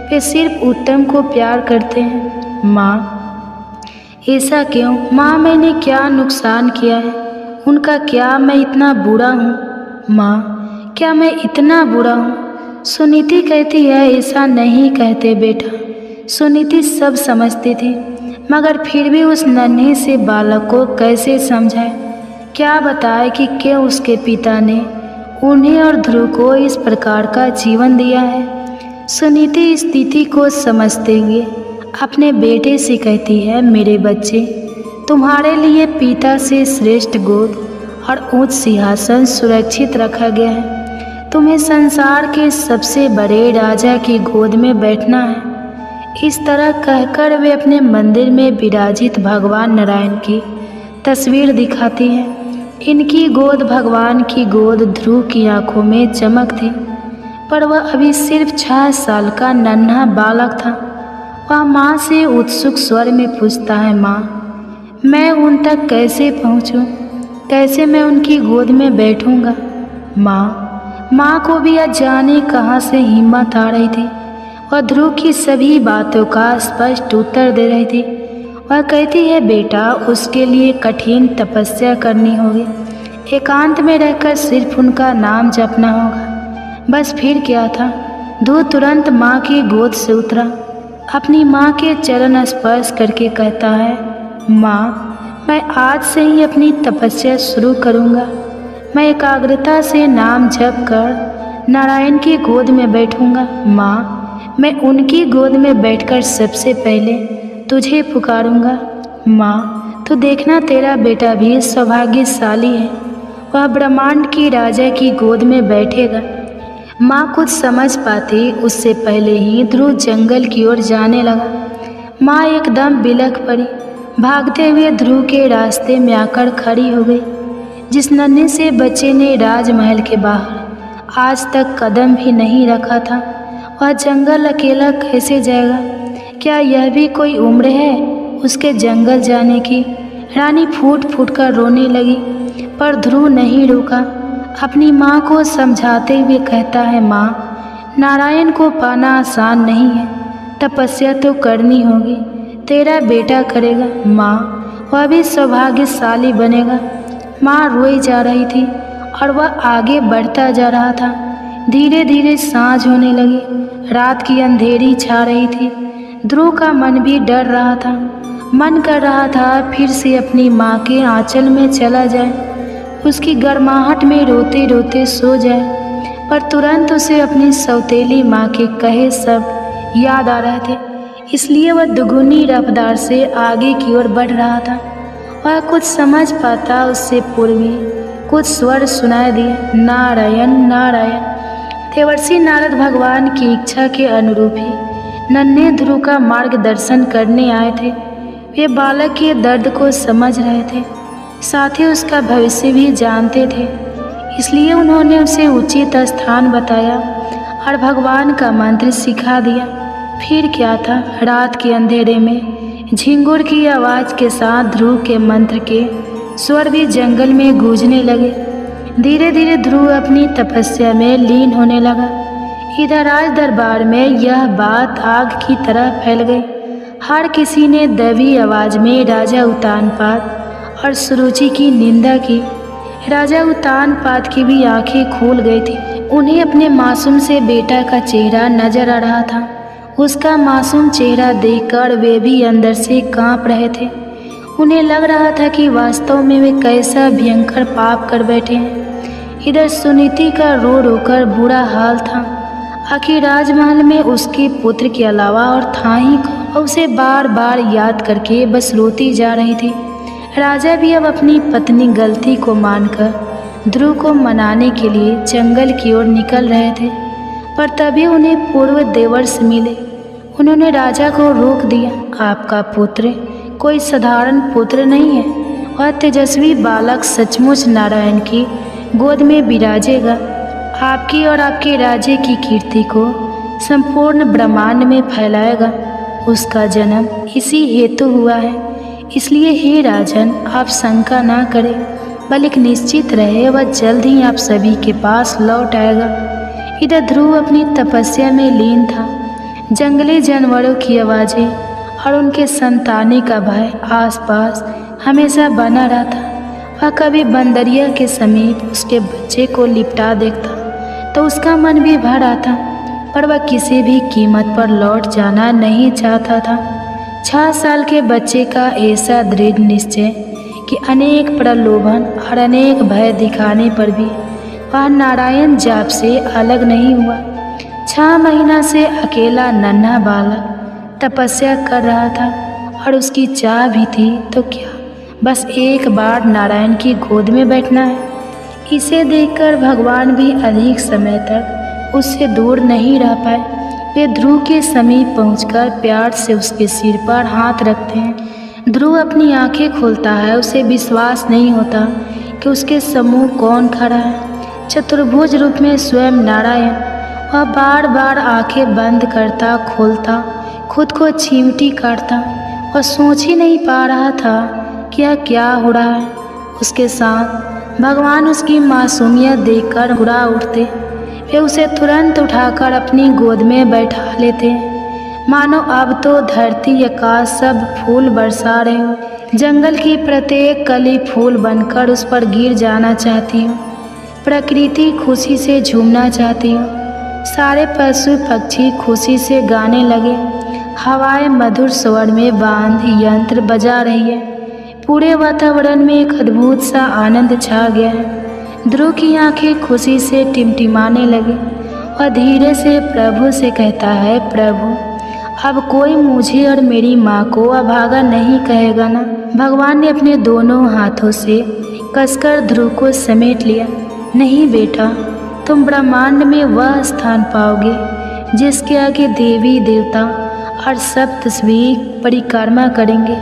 वे सिर्फ उत्तम को प्यार करते हैं। माँ, ऐसा क्यों? माँ, मैंने क्या नुकसान किया है? उनका क्या मैं इतना बुरा हूँ? माँ, क्या मैं इतना बुरा हूँ? सुनीति कहती है, ऐसा नहीं कहते बेटा। सुनीति सब समझती थी, मगर फिर भी उस नन्हे से बालक को कैसे समझाए? क्या बताए कि क्यों उसके पिता ने उन्हें और ध्रुव को इस प्रकार का जीवन दिया है। सुनीति इस स्थिति को समझते हुए अपने बेटे से कहती है, मेरे बच्चे, तुम्हारे लिए पिता से श्रेष्ठ गोद और ऊंच सिंहासन सुरक्षित रखा गया है। तुम्हें संसार के सबसे बड़े राजा की गोद में बैठना है। इस तरह कहकर वे अपने मंदिर में विराजित भगवान नारायण की तस्वीर दिखाती हैं। इनकी गोद भगवान की गोद ध्रुव की आंखों में चमक थी, पर वह अभी सिर्फ 6 साल का नन्हा बालक था। वह माँ से उत्सुक स्वर में पूछता है, माँ, मैं उन तक कैसे पहुँचूँ? कैसे मैं उनकी गोद में बैठूँगा? माँ को भी अजाने कहाँ से हिम्मत आ रही थी। वह ध्रुव की सभी बातों का स्पष्ट उत्तर दे रही थी। वह कहती है, बेटा, उसके लिए कठिन तपस्या करनी होगी। एकांत में रहकर सिर्फ उनका नाम जपना होगा। बस फिर क्या था? ध्रुव तुरंत माँ की गोद से उतरा। अपनी माँ के चरण स्पर्श करके कहता है, माँ, मैं आज से ही अपनी तपस्या शुरू करूँगा। मैं एकाग्रता से नाम जप कर नारायण की गोद में बैठूँगा। माँ, मैं उनकी गोद में बैठकर सबसे पहले तुझे पुकारूंगा। माँ, तो देखना, तेरा बेटा भी सौभाग्यशाली है। वह ब्रह्मांड की राजा की गोद में बैठेगा। माँ कुछ समझ पाती उससे पहले ही ध्रुव जंगल की ओर जाने लगा। माँ एकदम बिलख पड़ी। भागते हुए ध्रुव के रास्ते में आकर खड़ी हो गई। जिस नन्हे से बच्चे ने राजमहल के बाहर आज तक कदम भी नहीं रखा था, वह जंगल अकेला कैसे जाएगा? क्या यह भी कोई उम्र है उसके जंगल जाने की? रानी फूट फूट कर रोने लगी, पर ध्रुव नहीं रुका। अपनी माँ को समझाते हुए कहता है, माँ, नारायण को पाना आसान नहीं है। तपस्या तो करनी होगी। तेरा बेटा करेगा। माँ, वह भी सौभाग्यशाली बनेगा। माँ रोई जा रही थी और वह आगे बढ़ता जा रहा था। धीरे धीरे सांझ होने लगी। रात की अंधेरी छा रही थी। ध्रुव का मन भी डर रहा था। मन कर रहा था फिर से अपनी माँ के आंचल में चला जाए, उसकी गर्माहट में रोते रोते सो जाए। पर तुरंत उसे अपनी सौतेली माँ के कहे सब याद आ रहे थे, इसलिए वह दुगुनी रफ्तार से आगे की ओर बढ़ रहा था। वह कुछ समझ पाता उससे पूर्व ही कुछ स्वर सुनाई दिए, नारायण नारायण। देवर्षि नारद भगवान की इच्छा के अनुरूप ही नन्हे ध्रुव का मार्गदर्शन करने आए थे। वे बालक के दर्द को समझ रहे थे, साथ ही उसका भविष्य भी जानते थे, इसलिए उन्होंने उसे उचित स्थान बताया और भगवान का मंत्र सिखा दिया। फिर क्या था, रात के अंधेरे में झिंगुर की आवाज़ के साथ ध्रुव के मंत्र के स्वर भी जंगल में गूंजने लगे। धीरे धीरे ध्रुव अपनी तपस्या में लीन होने लगा। इधर राज दरबार में यह बात आग की तरह फैल गई। हर किसी ने दैवी आवाज़ में राजा उत्तानपाद और सुरुचि की निंदा की। राजा उत्तानपाद की भी आंखें खुल गई थी। उन्हें अपने मासूम से बेटा का चेहरा नजर आ रहा था। उसका मासूम चेहरा देखकर वे भी अंदर से कांप रहे थे। उन्हें लग रहा था कि वास्तव में वे कैसा भयंकर पाप कर बैठे हैं। इधर सुनीति का रो रो कर बुरा हाल था। आखिर राजमहल में उसके पुत्र के अलावा और था ही कौन? उसे बार बार याद करके बस रोती जा रही थी। राजा भी अब अपनी पत्नी गलती को मानकर ध्रुव को मनाने के लिए जंगल की ओर निकल रहे थे, पर तभी उन्हें पूर्व देवर्ष मिले। उन्होंने राजा को रोक दिया। आपका पुत्र कोई साधारण पुत्र नहीं है। वह तेजस्वी बालक सचमुच नारायण की गोद में विराजेगा। आपकी और आपके राज्य की कीर्ति को संपूर्ण ब्रह्मांड में फैलाएगा। उसका जन्म इसी हेतु हुआ है, इसलिए हे राजन, आप शंका ना करें। बल्कि निश्चित रहे वह जल्द ही आप सभी के पास लौट आएगा। इधर ध्रुव अपनी तपस्या में लीन था। जंगली जानवरों की आवाज़ें और उनके संताने का भय आसपास हमेशा बना रहता। वह कभी बंदरिया के समीप उसके बच्चे को लिपटा देखता तो उसका मन भी भर आता, पर वह किसी भी कीमत पर लौट जाना नहीं चाहता था। 6 साल के बच्चे का ऐसा दृढ़ निश्चय कि अनेक प्रलोभन और अनेक भय दिखाने पर भी वह नारायण जाप से अलग नहीं हुआ। 6 महीना से अकेला नन्हा बालक तपस्या कर रहा था और उसकी चाह भी थी तो क्या, बस एक बार नारायण की गोद में बैठना है। इसे देखकर भगवान भी अधिक समय तक उससे दूर नहीं रह पाए। वे ध्रुव के समीप पहुंचकर प्यार से उसके सिर पर हाथ रखते हैं। ध्रुव अपनी आंखें खोलता है। उसे विश्वास नहीं होता कि उसके सम्मुख कौन खड़ा है। चतुर्भुज रूप में स्वयं नारायण। वह बार बार आंखें बंद करता खोलता, खुद को चिमटी काटता और सोच ही नहीं पा रहा था कि यह क्या हो रहा है उसके साथ। भगवान उसकी मासूमियत देखकर हुर्रा उठते। वे उसे तुरंत उठाकर अपनी गोद में बैठा लेते, मानो अब तो धरती आकाश सब फूल बरसा रहे हो। जंगल की प्रत्येक कली फूल बनकर उस पर गिर जाना चाहती हूँ। प्रकृति खुशी से झूमना चाहती हूँ। सारे पशु पक्षी खुशी से गाने लगे। हवाएं मधुर स्वर में बांध यंत्र बजा रही है। पूरे वातावरण में एक अद्भुत सा आनंद छा गया है। ध्रुव की आंखें खुशी से टिमटिमाने लगी और धीरे से प्रभु से कहता है, प्रभु अब कोई मुझे और मेरी माँ को अभागा नहीं कहेगा ना। भगवान ने अपने दोनों हाथों से कसकर ध्रुव को समेट लिया। नहीं बेटा, तुम ब्रह्मांड में वह स्थान पाओगे जिसके आगे देवी देवता और सब तस्वीर परिक्रमा करेंगे।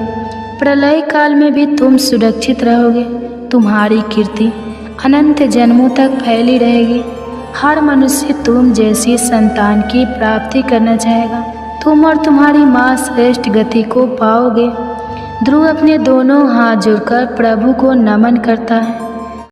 प्रलय काल में भी तुम सुरक्षित रहोगे। तुम्हारी कीर्ति अनंत जन्मों तक फैली रहेगी। हर मनुष्य तुम जैसी संतान की प्राप्ति करना चाहेगा। तुम और तुम्हारी माँ श्रेष्ठ गति को पाओगे। ध्रुव अपने दोनों हाथ जोड़कर प्रभु को नमन करता है।